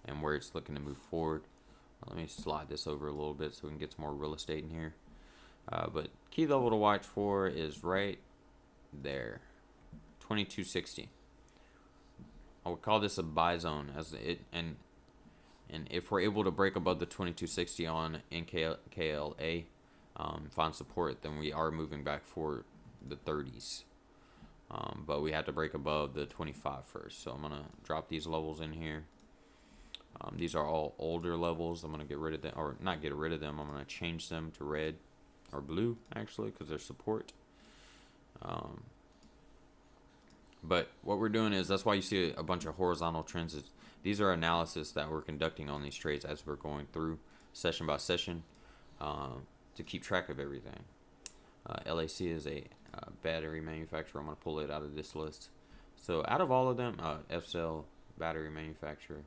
[SPEAKER 1] and where it's looking to move forward. Let me slide this over a little bit so we can get some more real estate in here. But key level to watch for is right there, 2260. I would call this a buy zone, as it and if we're able to break above the 2260 on NKLA, find support, then we are moving back for the 30s. But we had to break above the 25 first. So I'm gonna drop these levels in here. These are all older levels. I'm gonna get rid of them, or not get rid of them. I'm gonna change them to red or blue actually, because they're support. But what we're doing is, that's why you see a bunch of horizontal trends. Is these are analysis that we're conducting on these trades as we're going through session by session to keep track of everything. LAC is a battery manufacturer. I'm going to pull it out of this list. So out of all of them, FCell, battery manufacturer.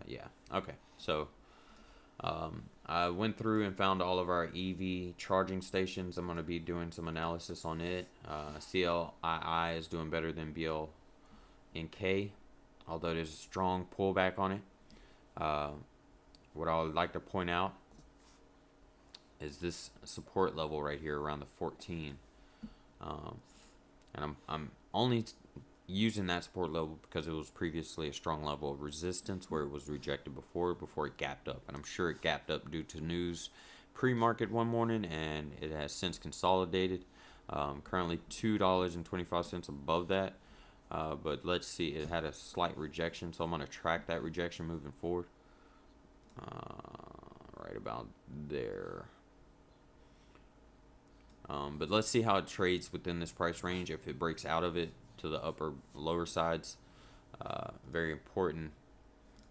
[SPEAKER 1] Yeah, okay. So I went through and found all of our EV charging stations. I'm going to be doing some analysis on it. CLII is doing better than BLNK, although there's a strong pullback on it. What I would like to point out is this support level right here around the 14. And I'm only using that support level because it was previously a strong level of resistance where it was rejected before it gapped up, and I'm sure it gapped up due to news pre-market one morning, and it has since consolidated. Currently $2.25 above that, but let's see, it had a slight rejection, so I'm going to track that rejection moving forward. Right about there. But let's see how it trades within this price range. If it breaks out of it to the upper lower sides, very important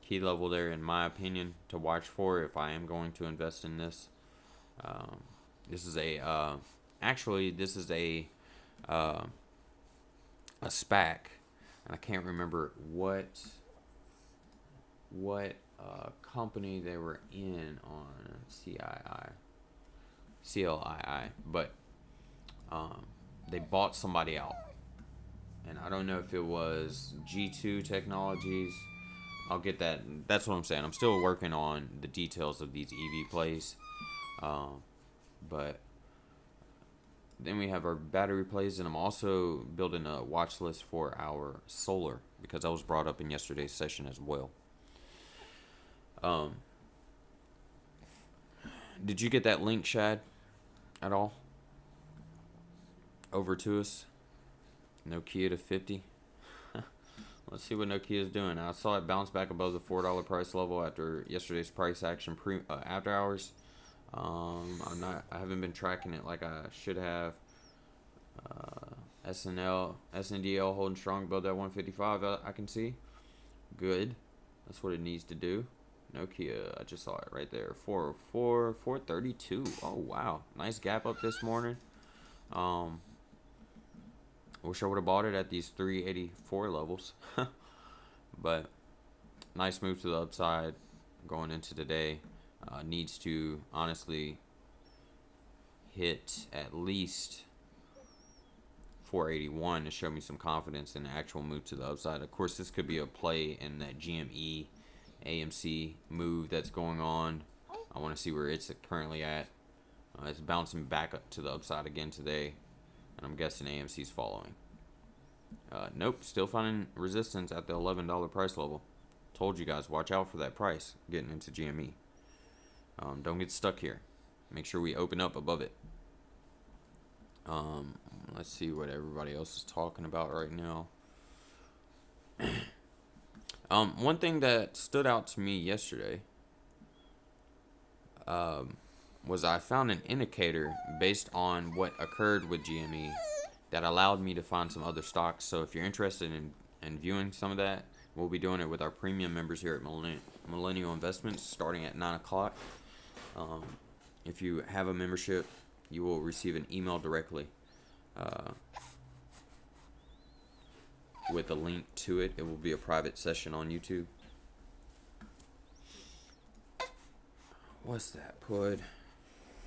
[SPEAKER 1] key level there in my opinion to watch for if I am going to invest in this. This is a actually this is a SPAC, and I can't remember what company they were in on CLII, but they bought somebody out. And I don't know if it was G2 Technologies. I'll get that. That's what I'm saying. I'm still working on the details of these EV plays. But then we have our battery plays, and I'm also building a watch list for our solar, because that was brought up in yesterday's session as well. Did you get that link, Shad, at all? Over to us. Nokia to 50. Let's see what Nokia is doing. I saw it bounce back above the $4 price level after yesterday's price action after hours. I haven't been tracking it like I should have. SNDL holding strong above that 155. I can see. Good. That's what it needs to do. Nokia, I just saw it right there. 432. Oh wow, nice gap up this morning. Wish I would have bought it at these 384 levels. But nice move to the upside going into today. needs to honestly hit at least 481 to show me some confidence in the actual move to the upside. Of course, this could be a play in that GME AMC move that's going on. I want to see where it's currently at. It's bouncing back up to the upside again today, and I'm guessing AMC's following. Nope, still finding resistance at the $11 price level. Told you guys, watch out for that price getting into GME. Don't get stuck here. Make sure we open up above it. Let's see what everybody else is talking about right now. One thing that stood out to me yesterday was I found an indicator based on what occurred with GME that allowed me to find some other stocks. So if you're interested in viewing some of that, we'll be doing it with our premium members here at Millennial Investments starting at 9 o'clock. If you have a membership, you will receive an email directly with a link to it. It will be a private session on YouTube. What's that, Pud?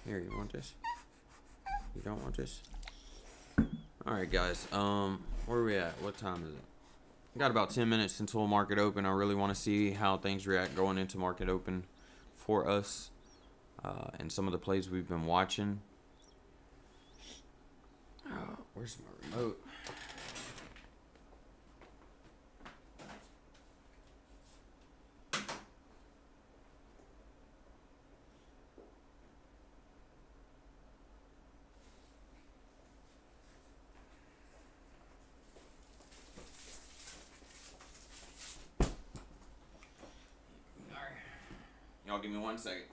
[SPEAKER 1] Here, you want this? You don't want this? Alright, guys. Where are we at? What time is it? Got about 10 minutes until market open. I really want to see how things react going into market open for us and some of the plays we've been watching. Oh, where's my remote? Y'all give me 1 second.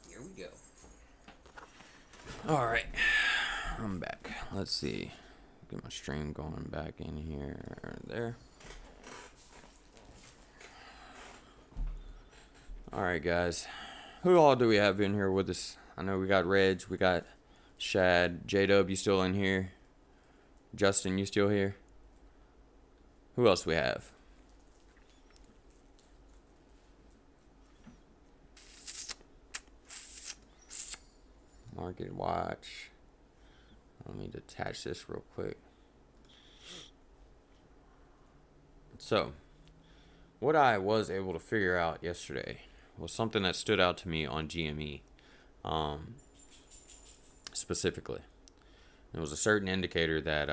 [SPEAKER 1] Here we go. All right, I'm back. Let's see. Get my stream going back in here. There. All right, guys. Who all do we have in here with us? I know we got Reg, we got Shad, J-Dub, you still in here? Justin, you still here? Who else we have? Market Watch. Let me detach this real quick. So, what I was able to figure out yesterday was something that stood out to me on GME, specifically. It was a certain indicator that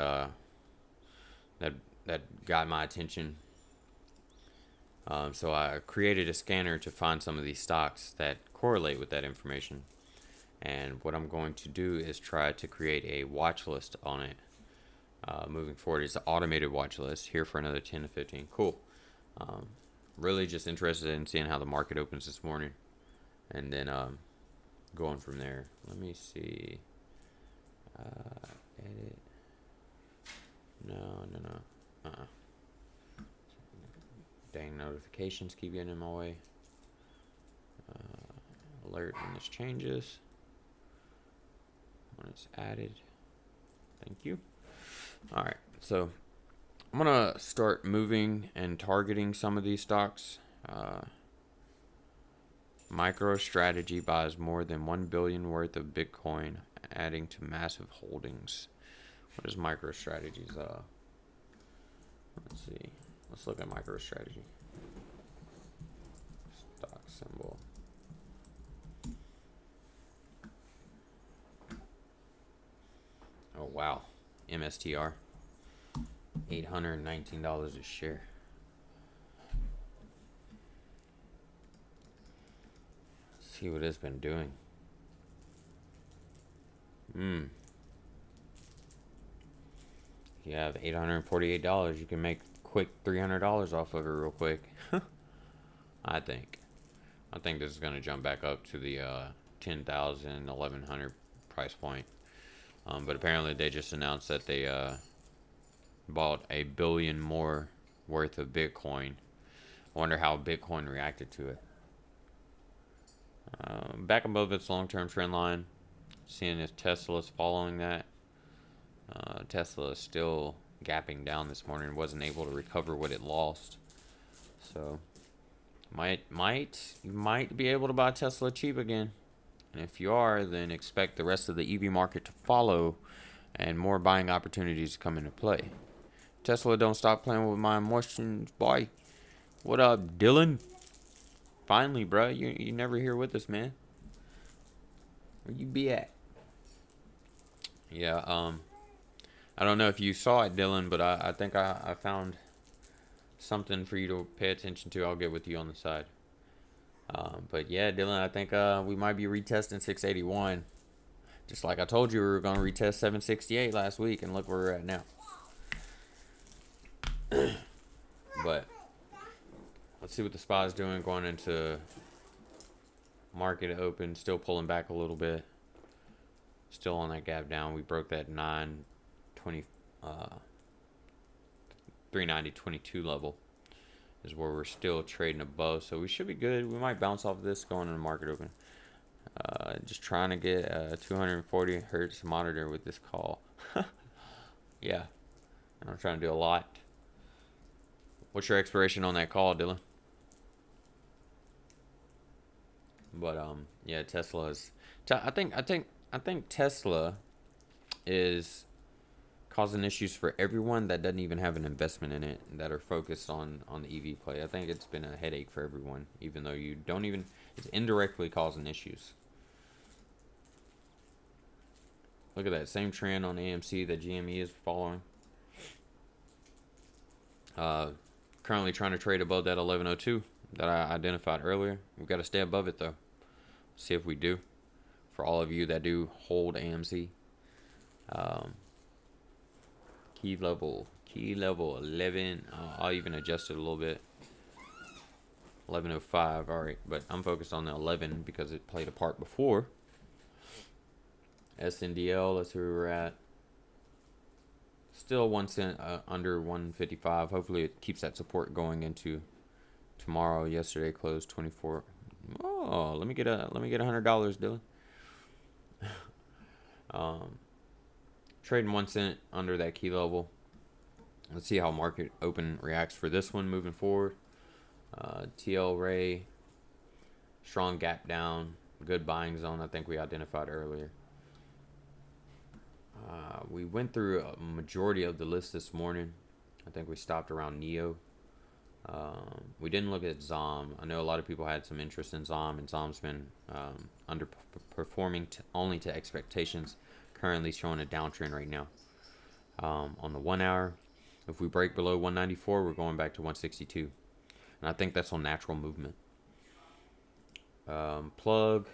[SPEAKER 1] that got my attention. So I created a scanner to find some of these stocks that correlate with that information. And what I'm going to do is try to create a watch list on it moving forward. It's an automated watch list here for another 10 to 15. Cool. Really just interested in seeing how the market opens this morning, and then going from there. Let me see. Edit. No. Dang notifications keep getting in my way. Alert when this changes. When it's added. Thank you. Alright, so I'm going to start moving and targeting some of these stocks. MicroStrategy buys more than $1 billion worth of Bitcoin, adding to massive holdings. What is MicroStrategy's? Let's see. Let's look at MicroStrategy. Stock symbol. Oh, wow. MSTR. $819 a share. Let's see what it's been doing. You have $848. You can make quick $300 off of it real quick. I think this is going to jump back up to the 10,000, 1,100 price point. But apparently they just announced that they bought $1 billion more worth of Bitcoin. I wonder how Bitcoin reacted to it. Back above its long-term trend line. Seeing if Tesla's following that. Tesla is still gapping down this morning. Wasn't able to recover what it lost. So you might be able to buy Tesla cheap again. And if you are, then expect the rest of the EV market to follow and more buying opportunities to come into play. Tesla, don't stop playing with my emotions, boy. What up, Dylan? Finally, bro. You never here with us, man. Where you be at? Yeah, I don't know if you saw it, Dylan, but I think I found something for you to pay attention to. I'll get with you on the side. But yeah, Dylan, I think we might be retesting 681. Just like I told you, we were going to retest 768 last week, and look where we're at now. But let's see what the SPY is doing going into market open. Still pulling back a little bit. Still on that gap down. We broke that 390.22 level is where we're still trading above. So we should be good. We might bounce off of this going into market open. Just trying to get a 240 hertz monitor with this call. Yeah. And I'm trying to do a lot. What's your expiration on that call, Dylan? But yeah, Tesla is. I think Tesla is causing issues for everyone that doesn't even have an investment in it, that are focused on the EV play. I think it's been a headache for everyone, even though you don't even. It's indirectly causing issues. Look at that same trend on AMC that GME is following. Currently trying to trade above that 1102 that I identified earlier. We've got to stay above it though. See if we do. For all of you that do hold AMC, key level 11. I'll even adjust it a little bit. 1105. All right, but I'm focused on the 11 because it played a part before. SNDL. Let's see where we're at. Still 1 cent under 155. Hopefully it keeps that support going into tomorrow. Yesterday closed 24. Oh, let me get $100, Dylan. Trading 1 cent under that key level. Let's see how market open reacts for this one moving forward. TL Ray, strong gap down, good buying zone. I think we identified earlier. We went through a majority of the list this morning. I think we stopped around Neo. We didn't look at ZOM. I know a lot of people had some interest in ZOM, and ZOM's been underperforming only to expectations. Currently showing a downtrend right now. On the 1 hour, if we break below 194, we're going back to 162. And I think that's on natural movement. Plug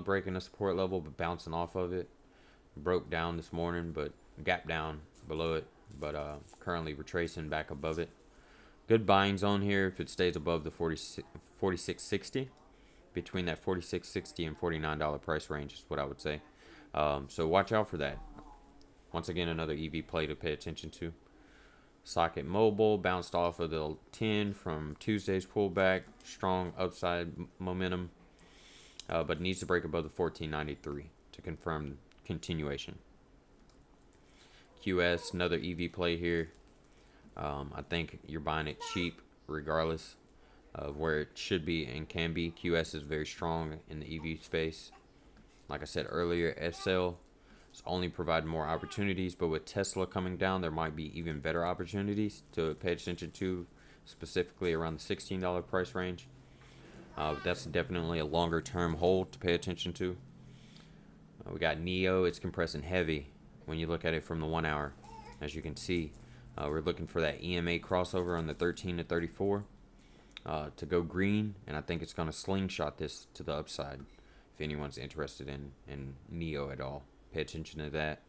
[SPEAKER 1] breaking the support level, but bouncing off of it. Broke down this morning, but gap down below it, but currently retracing back above it. Good buying zone here if it stays above the 46.60. Between that $46.60 and $49 price range is what I would say. So watch out for that. Once again, another EV play to pay attention to. Socket Mobile bounced off of the 10 from Tuesday's pullback. Strong upside momentum, but needs to break above the 14.93 to confirm continuation. QS, another EV play here. I think you're buying it cheap regardless of where it should be and can be. QS is very strong in the EV space. Like I said earlier, SL is only providing more opportunities, but with Tesla coming down, there might be even better opportunities to pay attention to, specifically around the $16 price range. That's definitely a longer term hold to pay attention to. We got Neo. It's compressing heavy when you look at it from the 1 hour. As you can see, we're looking for that EMA crossover on the 13 to 34 to go green, and I think it's going to slingshot this to the upside. If anyone's interested in Neo at all, pay attention to that.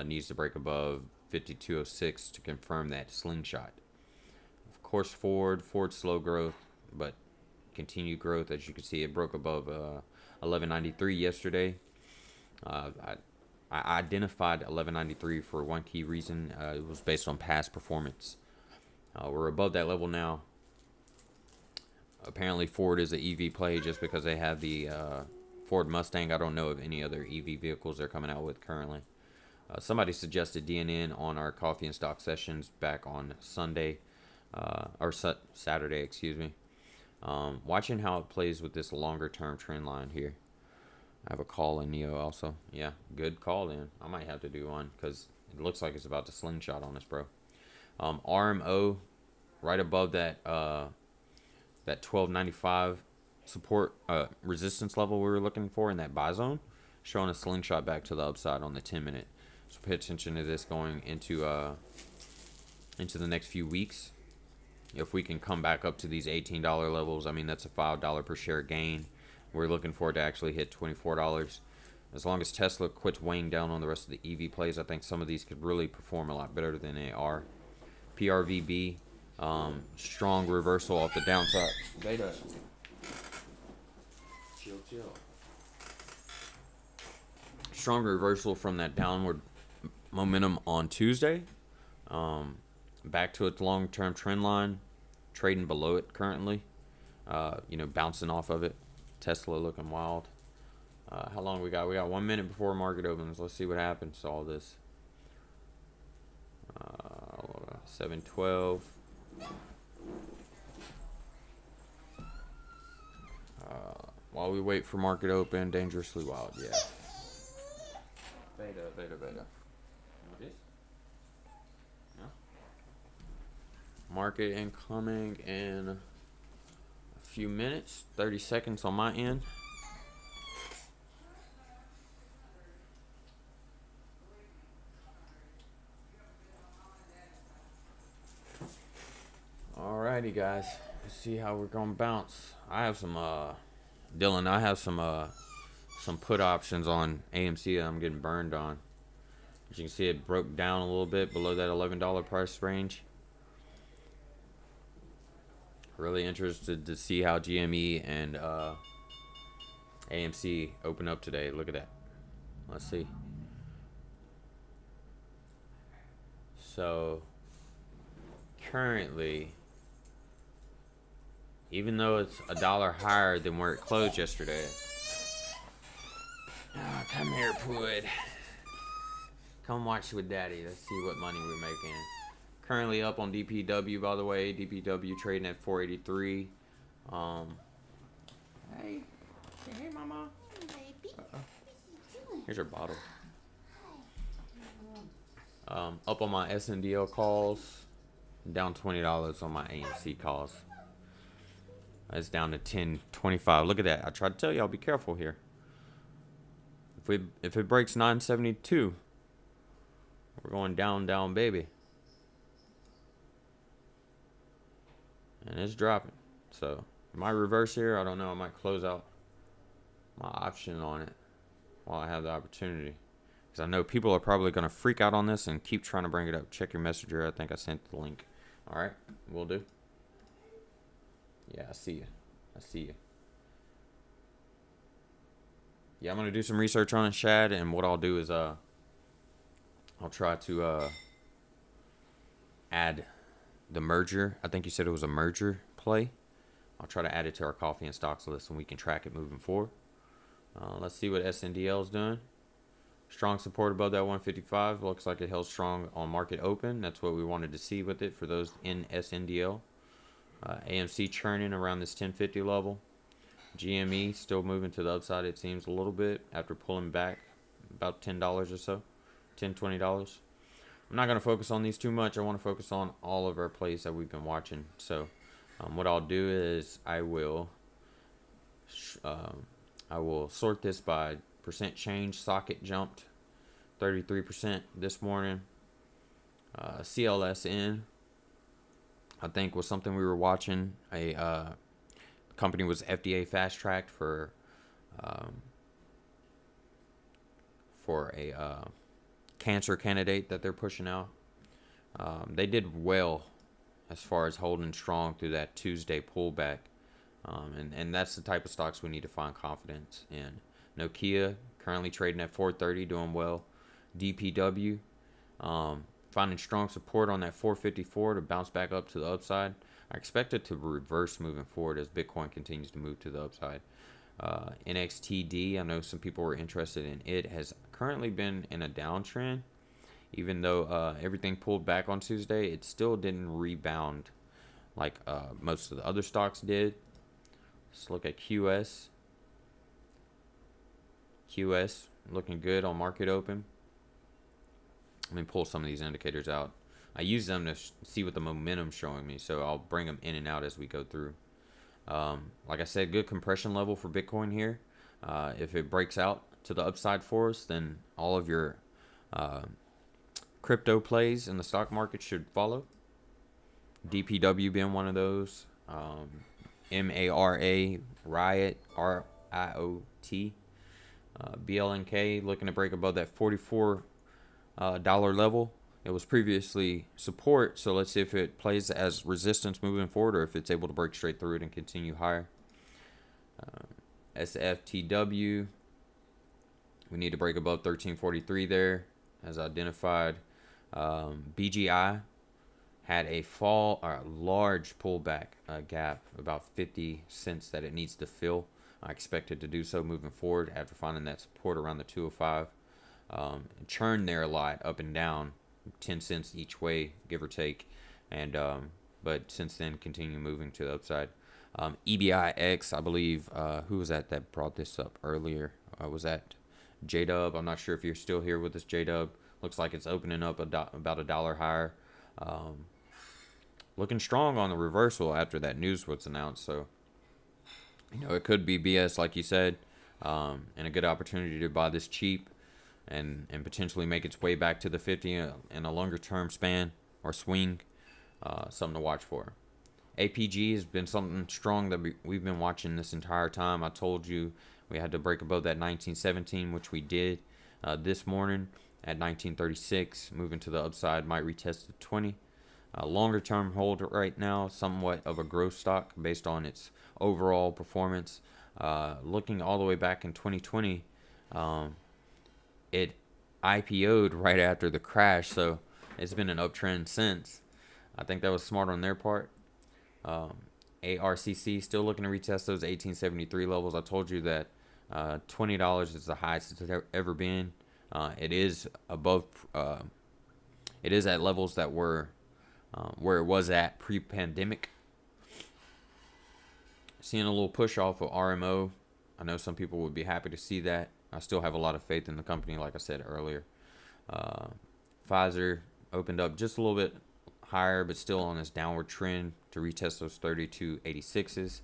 [SPEAKER 1] Needs to break above 52.06 to confirm that slingshot. Of course, Ford slow growth, but continued growth. As you can see, it broke above 1193 yesterday. I identified 1193 for one key reason. It was based on past performance. We're above that level now. Apparently Ford is an EV play just because they have the Ford Mustang. I don't know of any other EV vehicles they're coming out with currently. Somebody suggested DNN on our coffee and stock sessions back on Sunday, Saturday, excuse me. Watching how it plays with this longer term trend line here. I have a call in Neo also. Yeah, good call in. I might have to do one because it looks like it's about to slingshot on us, bro. RMO, right above that that 1295 support resistance level we were looking for in that buy zone, showing a slingshot back to the upside on the 10-minute. So pay attention to this going into the next few weeks. If we can come back up to these $18 levels, I mean, that's a $5 per share gain. We're looking for it to actually hit $24. As long as Tesla quits weighing down on the rest of the EV plays, I think some of these could really perform a lot better than they are. PRVB, strong reversal off the downside. Beta. Chill. Strong reversal from that downward momentum on Tuesday. Back to its long-term trend line, trading below it currently. Bouncing off of it. Tesla looking wild. How long we got? We got 1 minute before market opens. Let's see what happens to all this. 7:12. While we wait for market open, dangerously wild. Yeah. Beta. What is? No. Market incoming in a few minutes. 30 seconds on my end. Alrighty, guys. Let's see how we're gonna bounce. I have some Dylan, I have some put options on AMC that I'm getting burned on. As you can see, it broke down a little bit below that $11 price range. Really interested to see how GME and AMC open up today. Look at that. Let's see. So currently, even though it's $1 higher than where it closed yesterday. Oh, come here, Pud. Come watch with Daddy. Let's see what money we're making. Currently up on DPW, by the way. DPW trading at 483. Hey, Mama.
[SPEAKER 2] Baby.
[SPEAKER 1] Here's your bottle. Up on my SNDL calls. Down $20 on my AMC calls. It's down to 10.25. Look at that. I tried to tell y'all, be careful here. If it breaks 972, we're going down, baby. And it's dropping. So, my reverse here, I don't know. I might close out my option on it while I have the opportunity. Because I know people are probably going to freak out on this and keep trying to bring it up. Check your messenger. I think I sent the link. Alright, will do. Yeah, I see you. Yeah, I'm going to do some research on it, Shad. And what I'll do is I'll try to add the merger. I think you said it was a merger play. I'll try to add it to our coffee and stocks list and we can track it moving forward. Let's see what SNDL is doing. Strong support above that 155. Looks like it held strong on market open. That's what we wanted to see with it for those in SNDL. AMC churning around this 1050 level. GME still moving to the upside, it seems, a little bit after pulling back about $10 or so. $10, $20. I'm not going to focus on these too much. I want to focus on all of our plays that we've been watching. So what I'll do is I will sort this by percent change. Socket jumped 33% this morning. CLSN, I think, was something we were watching. A company was FDA fast tracked for a cancer candidate that they're pushing out. They did well as far as holding strong through that Tuesday pullback. And that's the type of stocks we need to find confidence in. Nokia currently trading at 430, doing well. DPW finding strong support on that 454 to bounce back up to the upside. I expect it to reverse moving forward as Bitcoin continues to move to the upside. NXTD, I know some people were interested in it, has currently been in a downtrend. Even though everything pulled back on Tuesday, it still didn't rebound like most of the other stocks did. Let's look at QS. QS looking good on market open. Let me pull some of these indicators out. I use them to see what the momentum's showing me, so I'll bring them in and out as we go through. Like I said, good compression level for Bitcoin here. If it breaks out to the upside for us, then all of your crypto plays in the stock market should follow. DPW being one of those. MARA, Riot, RIOT. BLNK looking to break above that $44 level. It was previously support, so let's see if it plays as resistance moving forward or if it's able to break straight through it and continue higher. SFTW, we need to break above 1343 there as identified. BGI had a large pullback gap, about 50 cents that it needs to fill. I expect it to do so moving forward after finding that support around the 205. Churn there a lot, up and down, 10 cents each way, give or take. And but since then, continue moving to the upside. EBIX, I believe, who was that brought this up earlier? Was that J-Dub? I'm not sure if you're still here with us, J-Dub. Looks like it's opening up about $1 higher. Looking strong on the reversal after that news was announced. So, it could be BS, like you said, and a good opportunity to buy this cheap and potentially make its way back to the 50 in a longer term span or swing. Something to watch for. APG has been something strong that we've been watching this entire time. I told you we had to break above that 1917, which we did this morning at 1936. Moving to the upside, might retest the 20. Longer term hold right now, somewhat of a growth stock based on its overall performance. Looking all the way back in 2020, it IPO'd right after the crash, so it's been an uptrend since. I think that was smart on their part. ARCC still looking to retest those 1873 levels. I told you that $20 is the highest it's ever been. It is above. It is at levels that were where it was at pre-pandemic. Seeing a little push off of RMO. I know some people would be happy to see that. I still have a lot of faith in the company, like I said earlier. Pfizer opened up just a little bit higher, but still on this downward trend to retest those 3286s.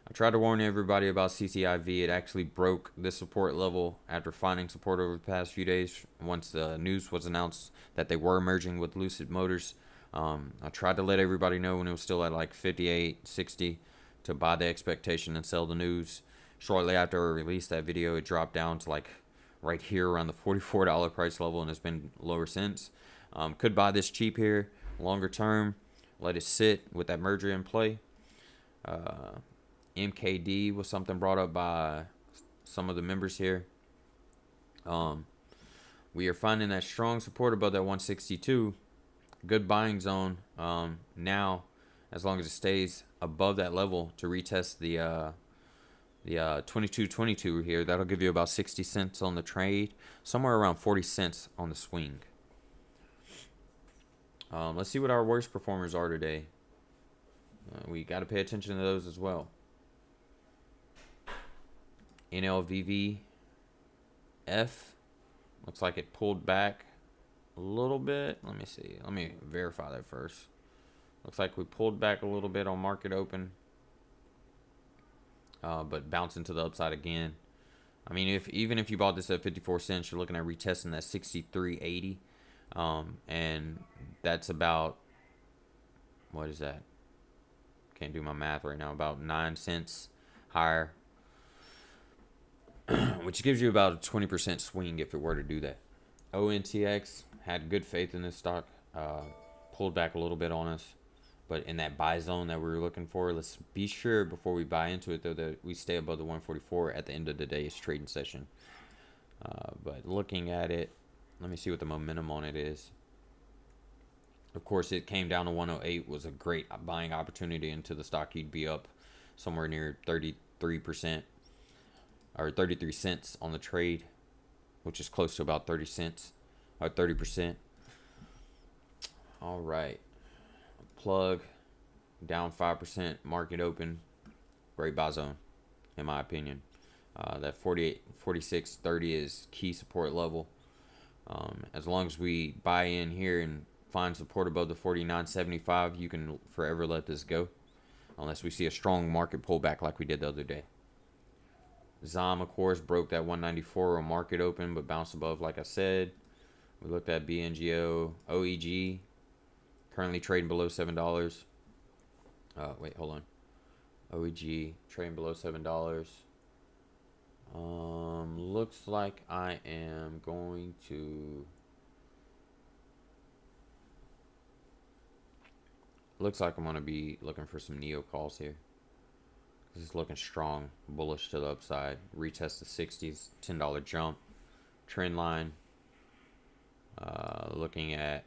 [SPEAKER 1] I tried to warn everybody about CCIV. It actually broke this support level after finding support over the past few days. Once the news was announced that they were merging with Lucid Motors, I tried to let everybody know when it was still at like 58.60 to buy the expectation and sell the news. Shortly after I released that video, it dropped down to like right here around the $44 price level and has been lower since. Could buy this cheap here, longer term, let it sit with that merger in play. MKD was something brought up by some of the members here. We are finding that strong support above that 162. Good buying zone now, as long as it stays above that level to retest the 2222 here. That'll give you about 60 cents on the trade, somewhere around 40 cents on the swing. Let's see what our worst performers are today. We got to pay attention to those as well. NLVVF looks like it pulled back a little bit. Let me see. Let me verify that first. Looks like we pulled back a little bit on market open, but bouncing to the upside again. I mean, even if you bought this at 54 cents, you're looking at retesting that 63.80, and that's about, what is that? Can't do my math right now. About 9 cents higher, which gives you about a 20% swing if it were to do that. ONTX had good faith in this stock, pulled back a little bit on us, but in that buy zone that we were looking for. Let's be sure before we buy into it, though, that we stay above the 144 at the end of the day's trading session. But looking at it, let me see what the momentum on it is. Of course, it came down to 108, was a great buying opportunity into the stock. You'd be up somewhere near 33%. or 33 cents on the trade, which is close to about 30 cents or 30%. All right. Plug down 5%, market open. Great buy zone, in my opinion. That 46.30 is key support level. As long as we buy in here and find support above the 49.75, you can forever let this go, unless we see a strong market pullback like we did the other day. ZOM, of course, broke that 194 on market open, but bounced above, like I said. We looked at BNGO, OEG, currently trading below $7. Wait, hold on. OEG trading below $7. Looks like I am going to. Looks like I'm gonna be looking for some Neo calls here. This is looking strong, bullish to the upside. Retest the 60s, $10 jump, trend line. Looking at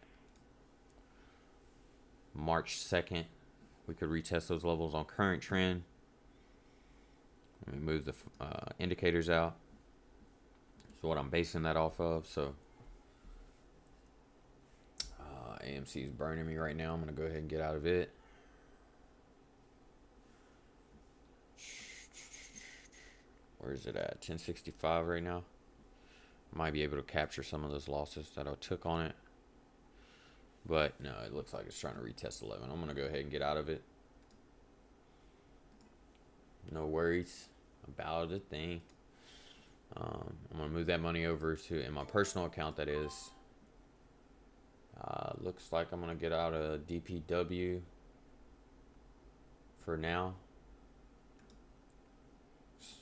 [SPEAKER 1] March 2nd, we could retest those levels on current trend. Let me move the indicators out. So what I'm basing that off of. So AMC is burning me right now. I'm gonna go ahead and get out of it. Where is it at? 1065 right now. Might be able to capture some of those losses that I took on it. But no, it looks like it's trying to retest 11. I'm going to go ahead and get out of it. No worries about a thing. I'm going to move that money over to, in my personal account, that is. Looks like I'm going to get out of DPW for now.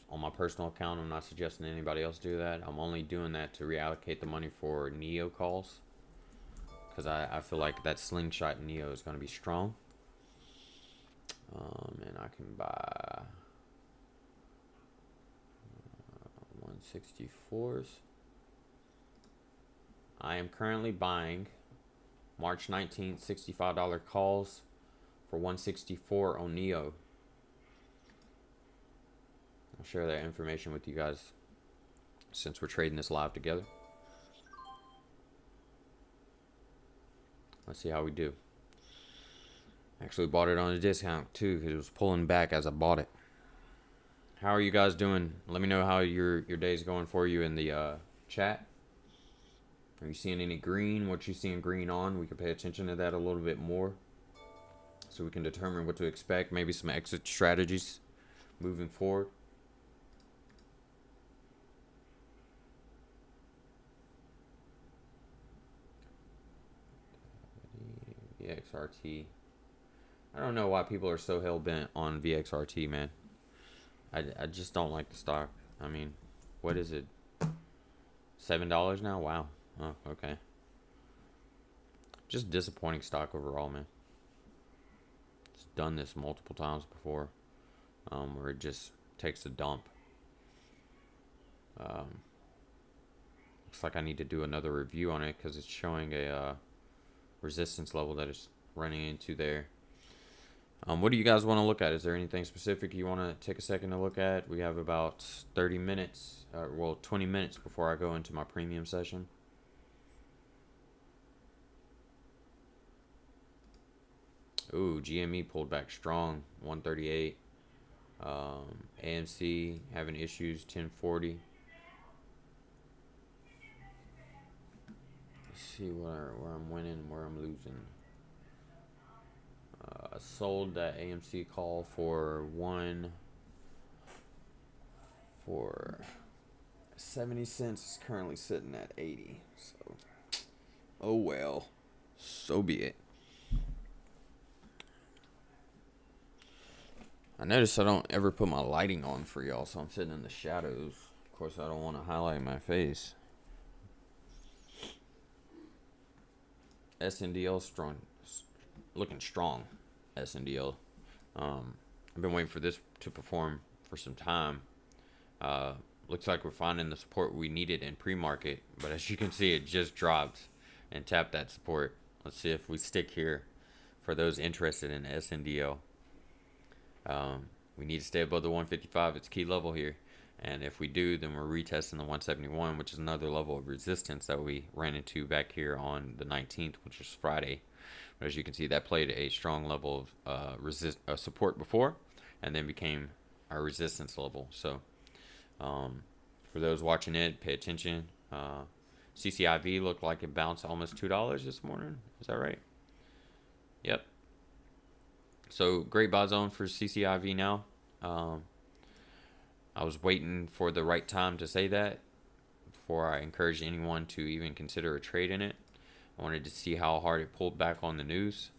[SPEAKER 1] On my personal account, I'm not suggesting anybody else do that. I'm only doing that to reallocate the money for Neo calls, because I feel like that slingshot Neo is going to be strong. And I can buy 164s. I am currently buying March 19th $65 calls for 164 on Neo. I'll share that information with you guys since we're trading this live together. Let's see how we do. Actually bought it on a discount too, because it was pulling back as I bought it. How are you guys doing? Let me know how your day's going for you in the chat. Are you seeing any green? What you seeing green on? We can pay attention to that a little bit more, so we can determine what to expect. Maybe some exit strategies moving forward. VXRT. I don't know why people are so hell-bent on VXRT, man. I just don't like the stock. I mean, what is it? $7 now? Wow. Oh, okay. Just disappointing stock overall, man. It's done this multiple times before, where it just takes a dump. Looks like I need to do another review on it, because it's showing a resistance level that is running into there. What do you guys want to look at? Is there anything specific you want to take a second to look at? We have about 30 minutes, well, 20 minutes before I go into my premium session. Ooh, GME pulled back strong, 138. AMC having issues, 1040. Let's see where I'm winning, where I'm losing. I sold that AMC call for 70 cents. It's currently sitting at 80. So, oh well, so be it. I notice I don't ever put my lighting on for y'all, so I'm sitting in the shadows. Of course, I don't want to highlight my face. SNDL strong, looking strong. SNDL. I've been waiting for this to perform for some time. Looks like we're finding the support we needed in pre-market, but as you can see, it just dropped and tapped that support. Let's see if we stick here for those interested in SNDL. We need to stay above the 155. It's key level here. And if we do, then we're retesting the 171, which is another level of resistance that we ran into back here on the 19th, which is Friday. But as you can see, that played a strong level of support before, and then became our resistance level. So for those watching it, pay attention. CCIV looked like it bounced almost $2 this morning. Is that right? Yep. So great buy zone for CCIV now. I was waiting for the right time to say that before I encouraged anyone to even consider a trade in it. I wanted to see how hard it pulled back on the news.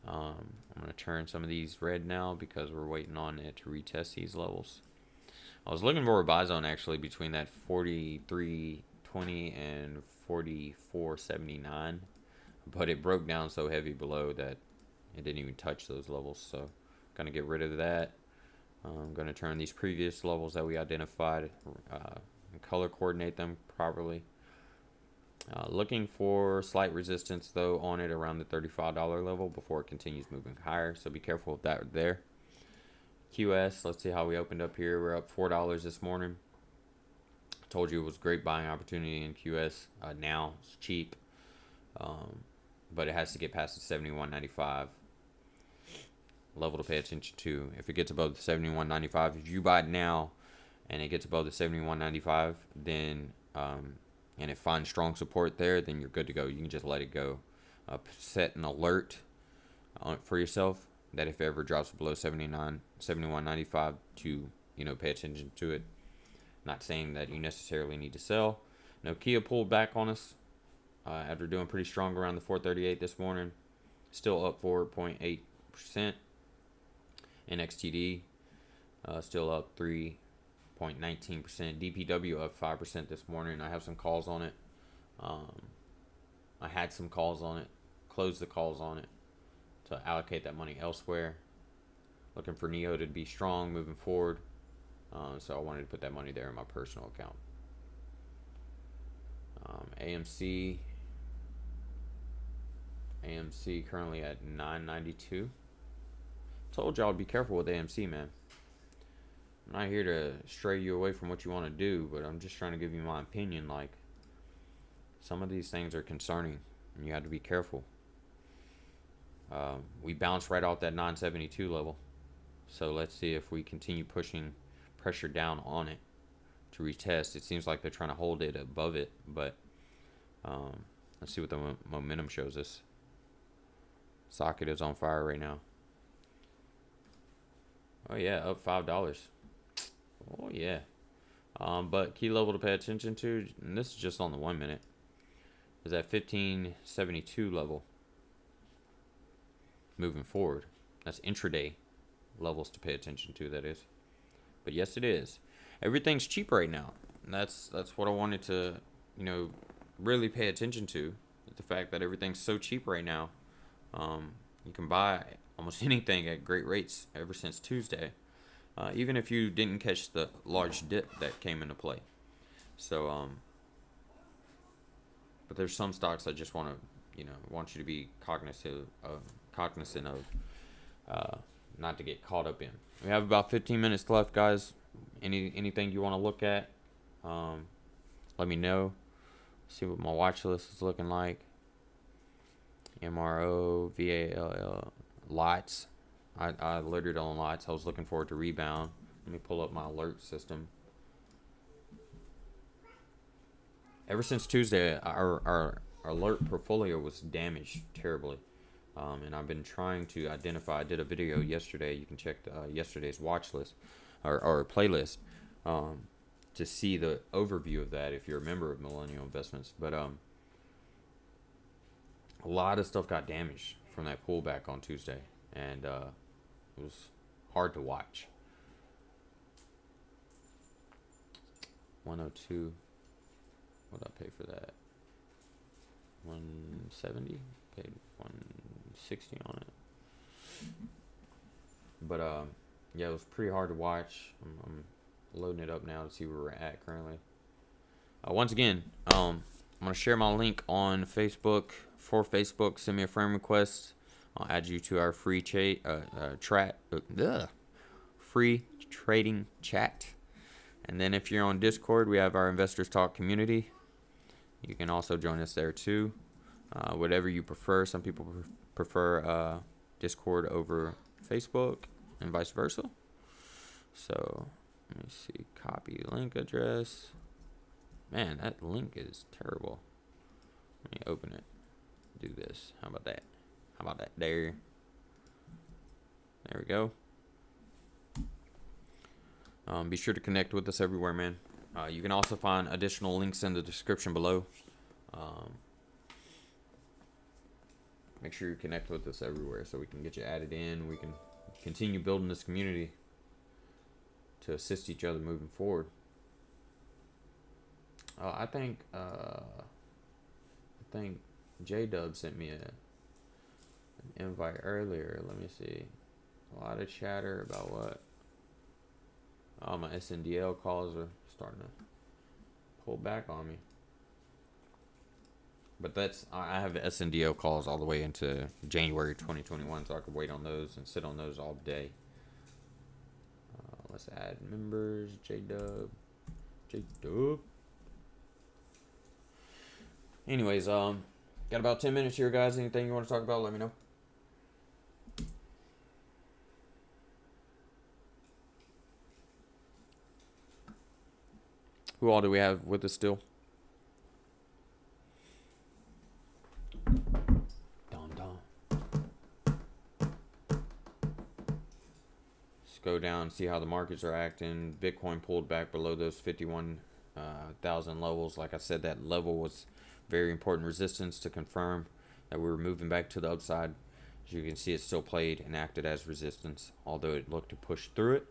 [SPEAKER 1] I'm going to turn some of these red now because we're waiting on it to retest these levels. I was looking for a buy zone actually between that 43.20 and 44.79, but it broke down so heavy below that it didn't even touch those levels. So I'm going to get rid of that. I'm going to turn these previous levels that we identified and color coordinate them properly. Looking for slight resistance though on it around the $35 level before it continues moving higher, so be careful with that there. QS, let's see how we opened up here. We're up $4 this morning. Told you it was a great buying opportunity in QS. Now it's cheap, but it has to get past the 71.95 level to pay attention to. If it gets above the 71.95, if you buy it now and it gets above the 71.95, then and it finds strong support there, then you're good to go. You can just let it go. Set an alert for yourself that if it ever drops below 71.95 to pay attention to it. Not saying that you necessarily need to sell. Nokia pulled back on us after doing pretty strong around the 438 this morning. Still up 4.8%. NXTD still up 3.19%. DPW up 5% this morning. I have some calls on it. I had some calls on it. Closed the calls on it to allocate that money elsewhere. Looking for NEO to be strong moving forward. So I wanted to put that money there in my personal account. AMC currently at 992. Told y'all to be careful with AMC, man. I'm not here to stray you away from what you want to do, but I'm just trying to give you my opinion. Like, some of these things are concerning, and you have to be careful. We bounced right off that 972 level, so let's see if we continue pushing pressure down on it to retest. It seems like they're trying to hold it above it, but let's see what the momentum shows us. Socket is on fire right now. Oh yeah, up $5. Oh yeah. But key level to pay attention to, and this is just on the 1 minute, is that 1572 level. Moving forward, that's intraday levels to pay attention to. That is, but yes, it is. Everything's cheap right now. And that's what I wanted to, really pay attention to. The fact that everything's so cheap right now. You can buy almost anything at great rates ever since Tuesday, even if you didn't catch the large dip that came into play. So, but there's some stocks I just want you to be cognizant of, not to get caught up in. We have about 15 minutes left, guys. Anything you want to look at, let me know. See what my watch list is looking like. MRO, VALL, lights. I alerted on lights. I was looking forward to rebound. Let me pull up my alert system. Ever since Tuesday, our alert portfolio was damaged terribly. And I've been trying to identify. I did a video yesterday. You can check yesterday's watch list or playlist to see the overview of that if you're a member of Millennial Investments. But a lot of stuff got damaged from that pullback on Tuesday, and it was hard to watch. 102. What did I pay for that? 170. Paid 160 on it. But yeah, it was pretty hard to watch. I'm loading it up now to see where we're at currently. Once again, I'm gonna share my link on Facebook. For Facebook, send me a friend request. I'll add you to our free free trading chat. And then if you're on Discord, we have our Investors Talk community. You can also join us there too. Whatever you prefer. Some people prefer Discord over Facebook and vice versa. So let me see. Copy link address. Man, that link is terrible. Let me open it. Do this. How about that? How about that? There we go. Be sure to connect with us everywhere, man. You can also find additional links in the description below. Make sure you connect with us everywhere so we can get you added in. We can continue building this community to assist each other moving forward. I think J-Dub sent me an invite earlier. Let me see. A lot of chatter about what? Oh, my SNDL calls are starting to pull back on me. But I have SNDL calls all the way into January 2021, so I could wait on those and sit on those all day. Let's add members. J-Dub. Anyways, got about 10 minutes here, guys. Anything you want to talk about, let me know. Who all do we have with us still? Let's go down, see how the markets are acting. Bitcoin pulled back below those 51,000 levels. Like I said, that level was very important resistance to confirm that we were moving back to the upside. As you can see, it still played and acted as resistance, although it looked to push through it.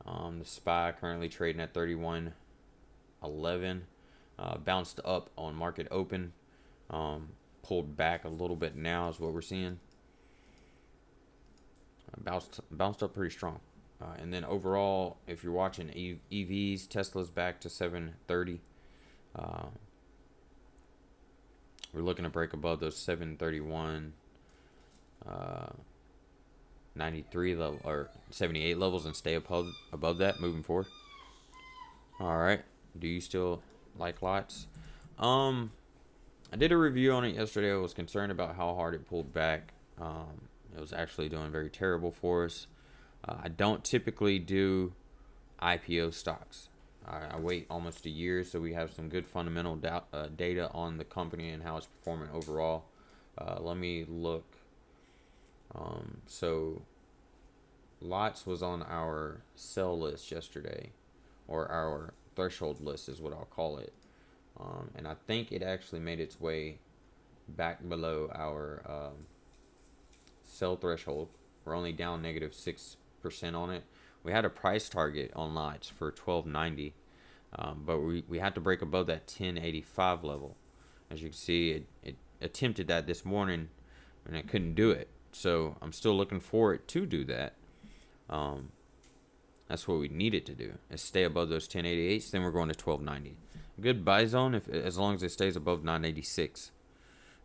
[SPEAKER 1] The SPY currently trading at 31.11. Bounced up on market open. Pulled back a little bit now is what we're seeing. Bounced up pretty strong. And then overall, if you're watching EVs, Tesla's back to 730. We're looking to break above those 731, 93 level or 78 levels and stay above that moving forward. All right. Do you still like lots? I did a review on it yesterday. I was concerned about how hard it pulled back. It was actually doing very terrible for us. I don't typically do IPO stocks. I wait almost a year so we have some good fundamental data on the company and how it's performing overall. Let me look. So lots was on our sell list yesterday, or our threshold list is what I'll call it. And I think it actually made its way back below our sell threshold. We're only down negative 6% on it. We had a price target on lots for 12.90, but we had to break above that 10.85 level. As you can see, it attempted that this morning and it couldn't do it. So I'm still looking for it to do that. That's what we need it to do, is stay above those 10.88s. Then we're going to 12.90. Good buy zone as long as it stays above 9.86.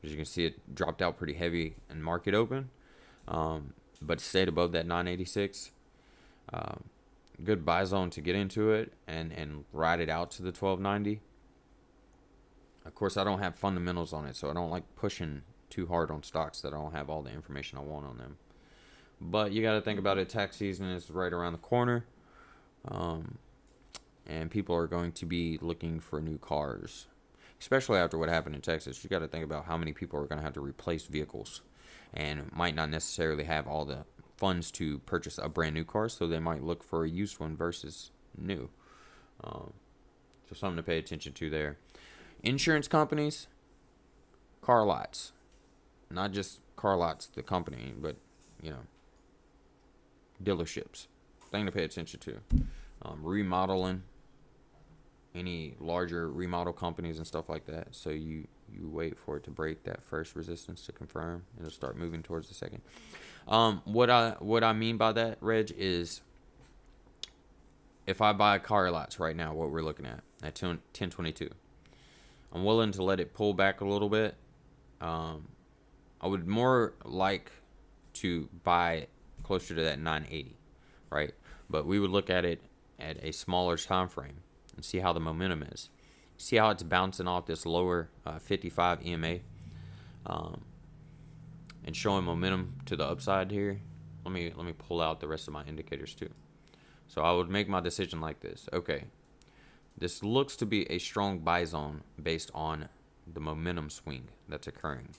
[SPEAKER 1] As you can see, it dropped out pretty heavy in market open, but stayed above that 9.86. Good buy zone to get into it and ride it out to the 12.90. Of course, I don't have fundamentals on it, so I don't like pushing too hard on stocks that I don't have all the information I want on them. But you got to think about it. Tax season is right around the corner. And people are going to be looking for new cars, especially after what happened in Texas. You got to think about how many people are going to have to replace vehicles and might not necessarily have all the funds to purchase a brand new car, so they might look for a used one versus new. So something to pay attention to there. Insurance companies, car lots, not just car lots, the company, but dealerships. Thing to pay attention to. Remodeling, any larger remodel companies and stuff like that. So you wait for it to break that first resistance to confirm, and it'll start moving towards the second. What I mean by that, Reg, is if I buy car lots right now, what we're looking at 1022, I'm willing to let it pull back a little bit. I would more like to buy closer to that 980, right? But we would look at it at a smaller time frame and see how the momentum is. See how it's bouncing off this lower 55 EMA and showing momentum to the upside here. Let me pull out the rest of my indicators too. So I would make my decision like this. Okay, this looks to be a strong buy zone based on the momentum swing that's occurring.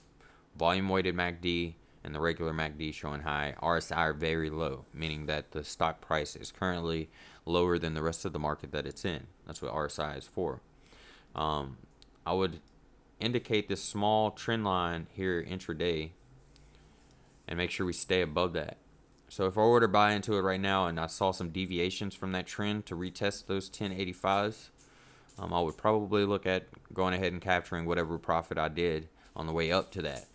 [SPEAKER 1] Volume weighted MACD and the regular MACD showing high. RSI are very low, meaning that the stock price is currently lower than the rest of the market that it's in. That's what RSI is for. I would indicate this small trend line here intraday and make sure we stay above that. So if I were to buy into it right now and I saw some deviations from that trend to retest those 1085s, I would probably look at going ahead and capturing whatever profit I did on the way up to that.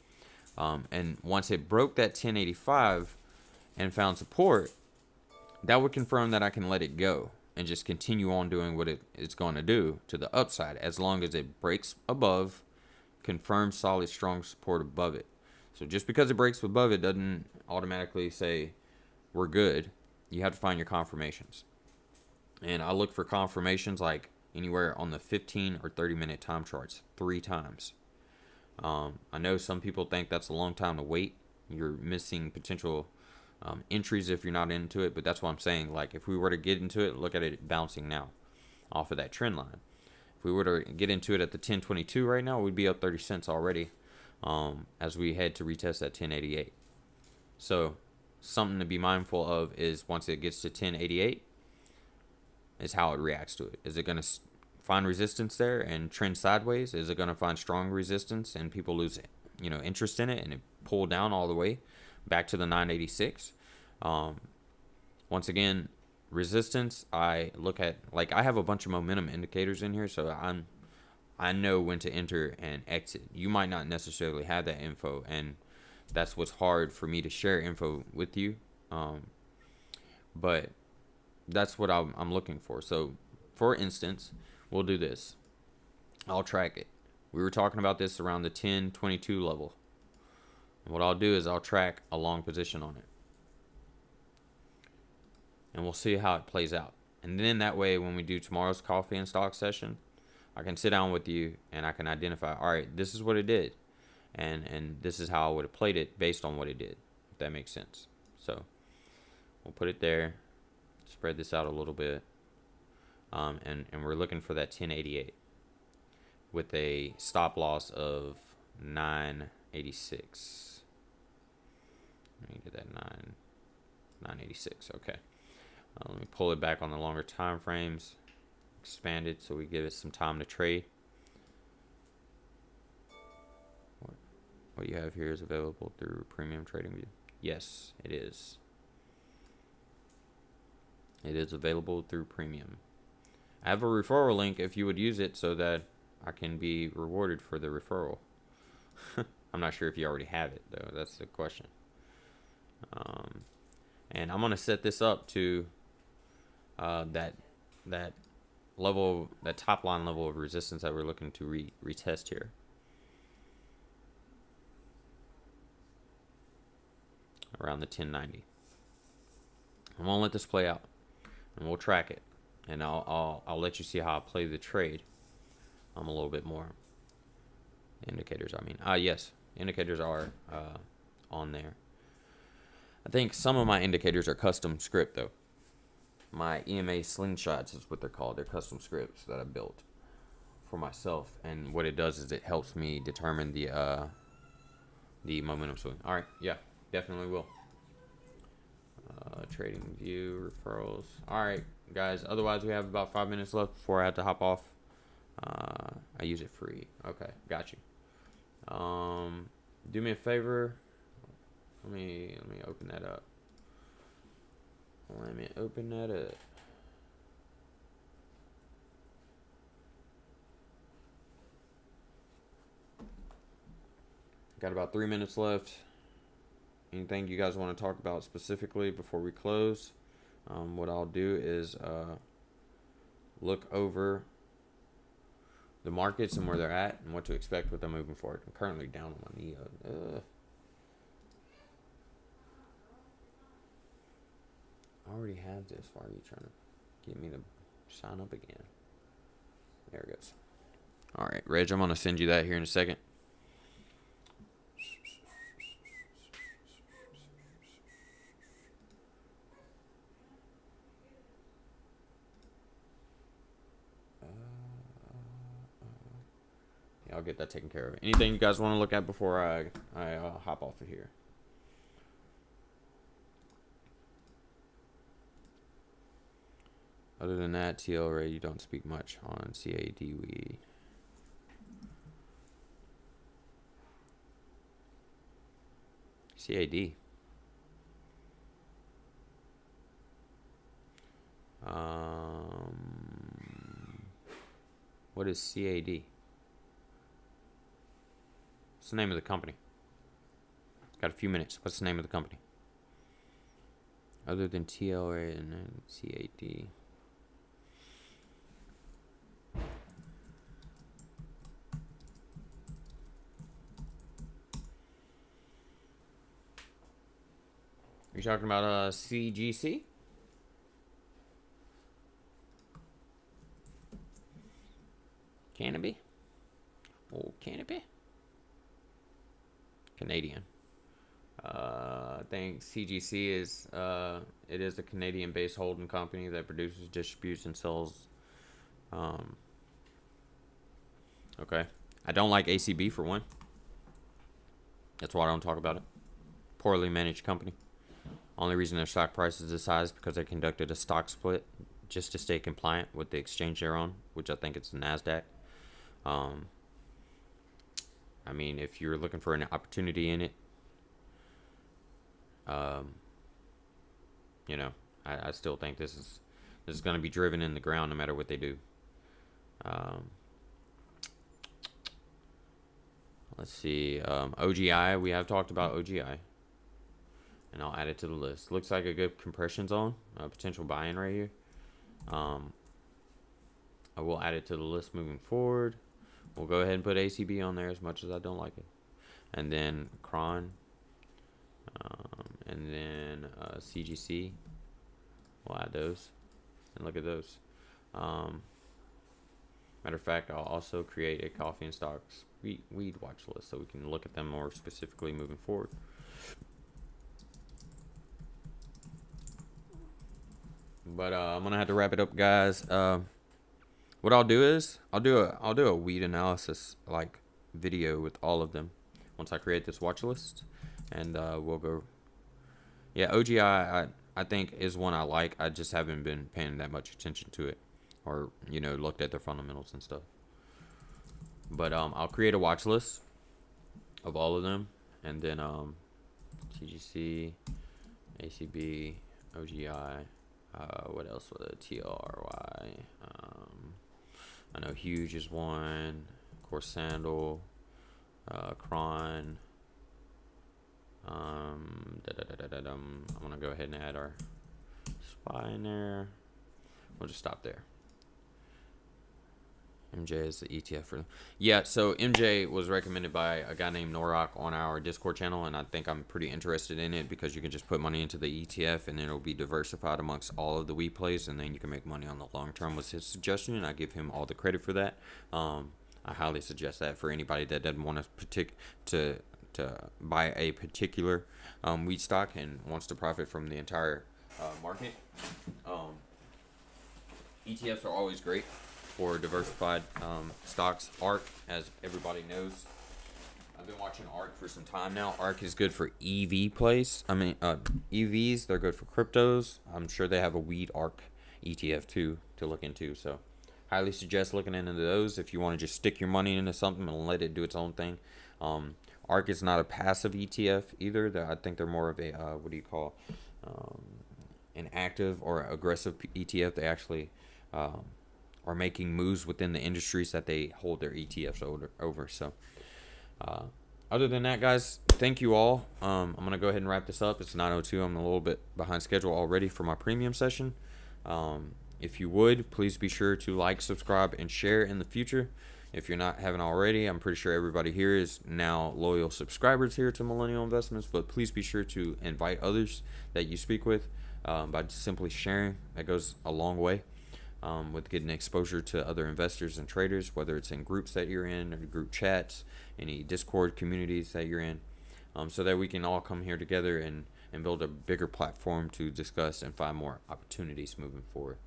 [SPEAKER 1] And once it broke that 1085 and found support, that would confirm that I can let it go and just continue on doing what it's going to do to the upside, as long as it breaks above, confirms solid strong support above it. So just because it breaks above it doesn't automatically say we're good. You have to find your confirmations. And I look for confirmations like anywhere on the 15 or 30 minute time charts 3 times. I know some people think that's a long time to wait. You're missing potential entries if you're not into it, but that's what I'm saying. Like if we were to get into it, look at it bouncing now off of that trend line. If we were to get into it at the 1022 right now, we'd be up 30 cents already as we head to retest that 1088. So something to be mindful of is once it gets to 1088 is how it reacts to it. Is it going to find resistance there and trend sideways? Is it going to find strong resistance and people lose interest in it and it pull down all the way back to the 986? Once again, resistance, I look at, like, I have a bunch of momentum indicators in here, so I know when to enter and exit. You might not necessarily have that info, and that's what's hard for me to share info with you. But that's what I'm looking for. So for instance, we'll do this. I'll track it. We were talking about this around the 1022 level. And what I'll do is I'll track a long position on it. And we'll see how it plays out. And then that way, when we do tomorrow's coffee and stock session, I can sit down with you and I can identify, all right, this is what it did. And this is how I would have played it based on what it did, if that makes sense. So we'll put it there, spread this out a little bit. And we're looking for that 1088 with a stop loss of 986. Let me get that 986. Okay. Let me pull it back on the longer time frames, expand it so we give it some time to trade. What you have here is available through Premium Trading View. Yes, it is. It is available through Premium. I have a referral link if you would use it so that I can be rewarded for the referral. I'm not sure if you already have it, though. That's the question. And I'm going to set this up to that level, that top line level of resistance that we're looking to retest here. Around the 1090. I'm going to let this play out, and we'll track it. And I'll let you see how I play the trade. A little bit more. Indicators, I mean. Yes, indicators are on there. I think some of my indicators are custom script, though. My EMA slingshots is what they're called. They're custom scripts that I built for myself. And what it does is it helps me determine the momentum swing. All right, yeah, definitely will. Trading view, referrals. All right, guys. Otherwise, we have about 5 minutes left before I have to hop off. I use it free. Okay, got you. Do me a favor. Let me open that up. Let me open that up. Got about 3 minutes left. Anything you guys want to talk about specifically before we close? What I'll do is look over the markets and where they're at and what to expect with them moving forward. I'm currently down on my knee. I already have this. Why are you trying to? Get me to sign up again. There it goes. All right, Reg, I'm going to send you that here in a second. Yeah, I'll get that taken care of. Anything you guys want to look at before I hop off of here? Other than that, TL Ray, you don't speak much on CAD. CAD. What is CAD? What's the name of the company? Got a few minutes. What's the name of the company? Other than TLA and then CAD. You talking about CGC? Canopy? Oh, Canopy? Canadian. I think CGC is it is a Canadian-based holding company that produces, distributes, and sells. Okay, I don't like ACB for one. That's why I don't talk about it. Poorly managed company. Only reason their stock price is this high is because they conducted a stock split just to stay compliant with the exchange they're on, which I think it's the NASDAQ. I mean, if you're looking for an opportunity in it, you know, I still think this is going to be driven in the ground no matter what they do. Let's see, OGI. We have talked about OGI, and I'll add it to the list. Looks like a good compression zone, potential buy-in right here. I will add it to the list moving forward. We'll go ahead and put ACB on there as much as I don't like it. And then Cron. And then CGC. We'll add those. And look at those. Matter of fact, I'll also create a coffee and stocks weed watch list so we can look at them more specifically moving forward. But I'm gonna have to wrap it up, guys. What I'll do is I'll do a weed analysis like video with all of them once I create this watch list, and we'll go. Yeah, OGI I think is one I like. I just haven't been paying that much attention to it, or looked at their fundamentals and stuff. But I'll create a watch list of all of them, and then TGC, ACB, OGI. What else was it? TRY. I know Huge is one. Of course, Sandal, Cron. I'm gonna go ahead and add our SPY in there. We'll just stop there. MJ is the ETF for them. Yeah, so MJ was recommended by a guy named Norok on our Discord channel, and I think I'm pretty interested in it because you can just put money into the ETF and then it'll be diversified amongst all of the weed plays, and then you can make money on the long term was his suggestion, and I give him all the credit for that. I highly suggest that for anybody that doesn't want to buy a particular weed stock and wants to profit from the entire market. ETFs are always great for diversified stocks. ARK, as everybody knows, I've been watching ARK for some time now. ARK is good for EV plays. I mean, EVs, they're good for cryptos. I'm sure they have a weed ARK ETF too to look into. So highly suggest looking into those if you want to just stick your money into something and let it do its own thing. ARK is not a passive ETF either. I think they're more of a, an active or aggressive ETF. They actually are making moves within the industries that they hold their ETFs over. So other than that, guys, thank you all. I'm going to go ahead and wrap this up. It's 9:02. I'm a little bit behind schedule already for my premium session. If you would, please be sure to like, subscribe, and share in the future. If you're not haven't already, I'm pretty sure everybody here is now loyal subscribers here to Millennial Investments, but please be sure to invite others that you speak with. by simply sharing. That goes a long way with getting exposure to other investors and traders, whether it's in groups that you're in or group chats, any Discord communities that you're in, so that we can all come here together and build a bigger platform to discuss and find more opportunities moving forward.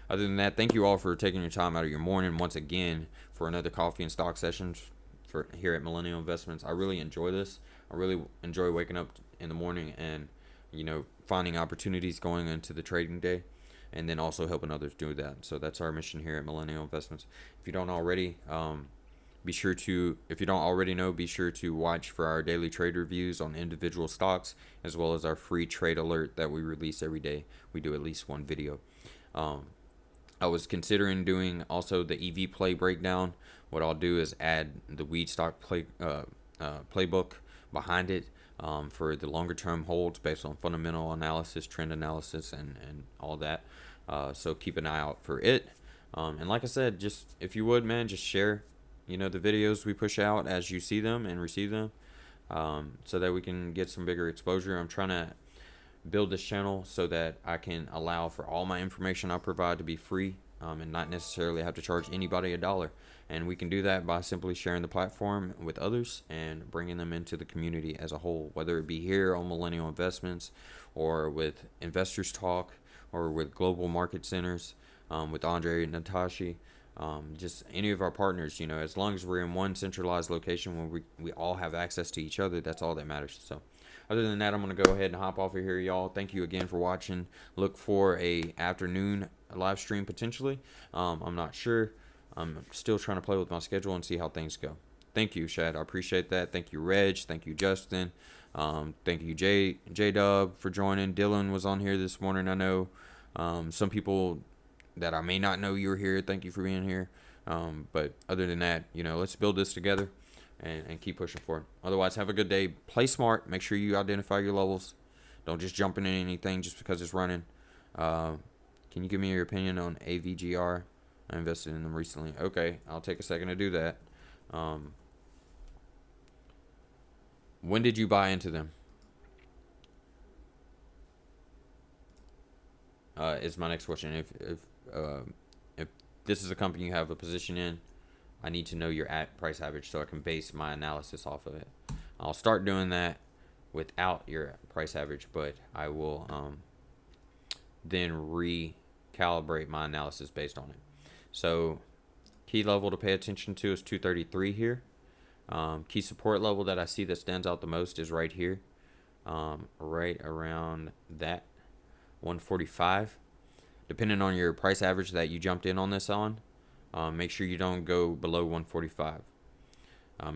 [SPEAKER 1] Other than that, thank you all for taking your time out of your morning once again for another coffee and stock sessions for here at Millennial Investments. I really enjoy this. I really enjoy waking up in the morning and finding opportunities going into the trading day, and then also helping others do that. So that's our mission here at Millennial Investments. If you don't already, if you don't already know, be sure to watch for our daily trade reviews on individual stocks, as well as our free trade alert that we release every day. We do at least one video. I was considering doing also the EV play breakdown. What I'll do is add the weed stock playbook behind it for the longer term holds based on fundamental analysis, trend analysis, and all that. So keep an eye out for it. And like I said, just if you would, man, just share, the videos we push out as you see them and receive them, so that we can get some bigger exposure. I'm trying to build this channel so that I can allow for all my information I provide to be free, and not necessarily have to charge anybody $1. And we can do that by simply sharing the platform with others and bringing them into the community as a whole, whether it be here on Millennial Investments or with Investors Talk or with Global Market Centers, with Andre and Natashi, just any of our partners. As long as we're in one centralized location where we all have access to each other, that's all that matters. So other than that, I'm going to go ahead and hop off of here, y'all. Thank you again for watching. Look for a afternoon live stream potentially. I'm not sure. I'm still trying to play with my schedule and see how things go. Thank you, Shad. I appreciate that. Thank you, Reg. Thank you, Justin. Thank you, J-Dub, for joining. Dylan was on here this morning. I know some people that I may not know you were here. Thank you for being here. But other than that, let's build this together and keep pushing forward. Otherwise, have a good day. Play smart. Make sure you identify your levels. Don't just jump into anything just because it's running. Can you give me your opinion on AVGR? I invested in them recently. Okay, I'll take a second to do that. When did you buy into them? Is my next question. If this is a company you have a position in, I need to know your price average so I can base my analysis off of it. I'll start doing that without your price average, but I will then recalibrate my analysis based on it. So key level to pay attention to is 233 here. Key support level that I see that stands out the most is right here, right around that 145. Depending on your price average that you jumped in on this on, make sure you don't go below 145.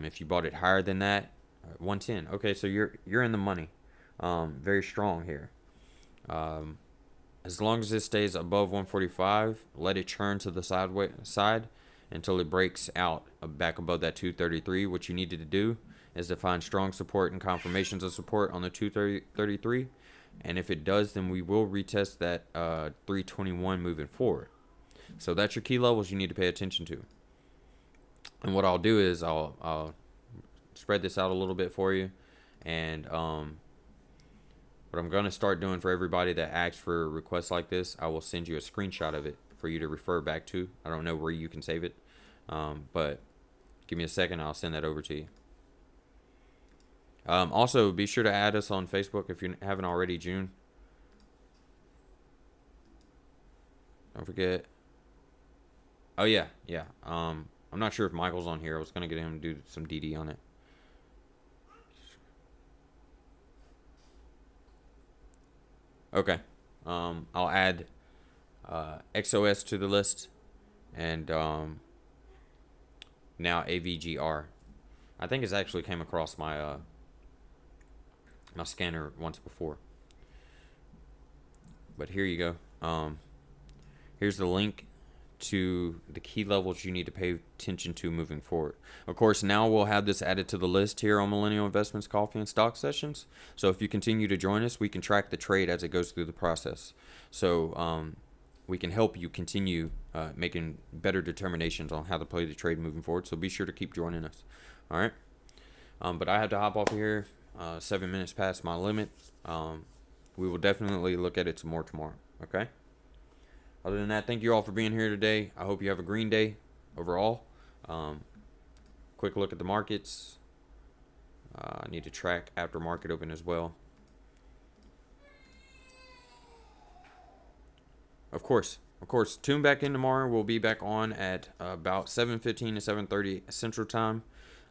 [SPEAKER 1] If you bought it higher than that, 110. Okay, so you're in the money. Very strong here. As long as it stays above 145, let it churn to the side until it breaks out back above that 233. What you needed to do is to find strong support and confirmations of support on the 233. And if it does, then we will retest that 321 moving forward. So that's your key levels you need to pay attention to. And what I'll do is I'll spread this out a little bit for you. And what I'm going to start doing for everybody that asks for requests like this, I will send you a screenshot of it for you to refer back to. I don't know where you can save it, but give me a second. I'll send that over to you. Also, be sure to add us on Facebook if you haven't already, June. Don't forget. Oh, yeah. I'm not sure if Michael's on here. I was going to get him to do some DD on it. Okay. I'll add XOS to the list. And now AVGR. I think it's actually came across my my scanner once before. But here you go. Here's the link to the key levels you need to pay attention to moving forward. Of course, now we'll have this added to the list here on Millennial Investments Coffee and Stock Sessions. So if you continue to join us, we can track the trade as it goes through the process. So we can help you continue making better determinations on how to play the trade moving forward. So be sure to keep joining us. All right. But I have to hop off of here. 7 minutes past my limit. we will definitely look at it some more tomorrow. Okay. Other than that, thank you all for being here today. I hope you have a green day overall. Quick look at the markets. I need to track after market open as well. Of course, tune back in tomorrow. We'll be back on at about 7:15 to 7:30 Central Time,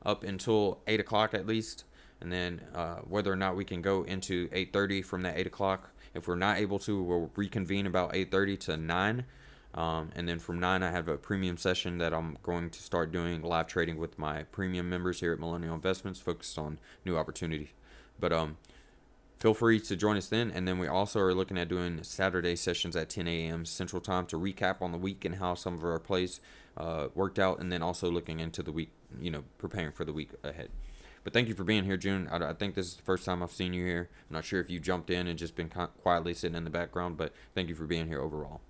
[SPEAKER 1] up until 8 o'clock at least. And then whether or not we can go into 8:30 from that 8 o'clock. If we're not able to, we'll reconvene about 8:30 to 9. And then from 9, I have a premium session that I'm going to start doing live trading with my premium members here at Millennial Investments, focused on new opportunities. But feel free to join us then. And then we also are looking at doing Saturday sessions at 10 a.m. Central Time to recap on the week and how some of our plays worked out. And then also looking into the week, preparing for the week ahead. But thank you for being here, June. I think this is the first time I've seen you here. I'm not sure if you jumped in and just been quietly sitting in the background, but thank you for being here overall.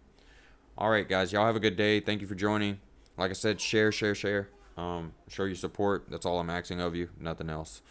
[SPEAKER 1] All right, guys. Y'all have a good day. Thank you for joining. Like I said, share. Show your support. That's all I'm asking of you. Nothing else.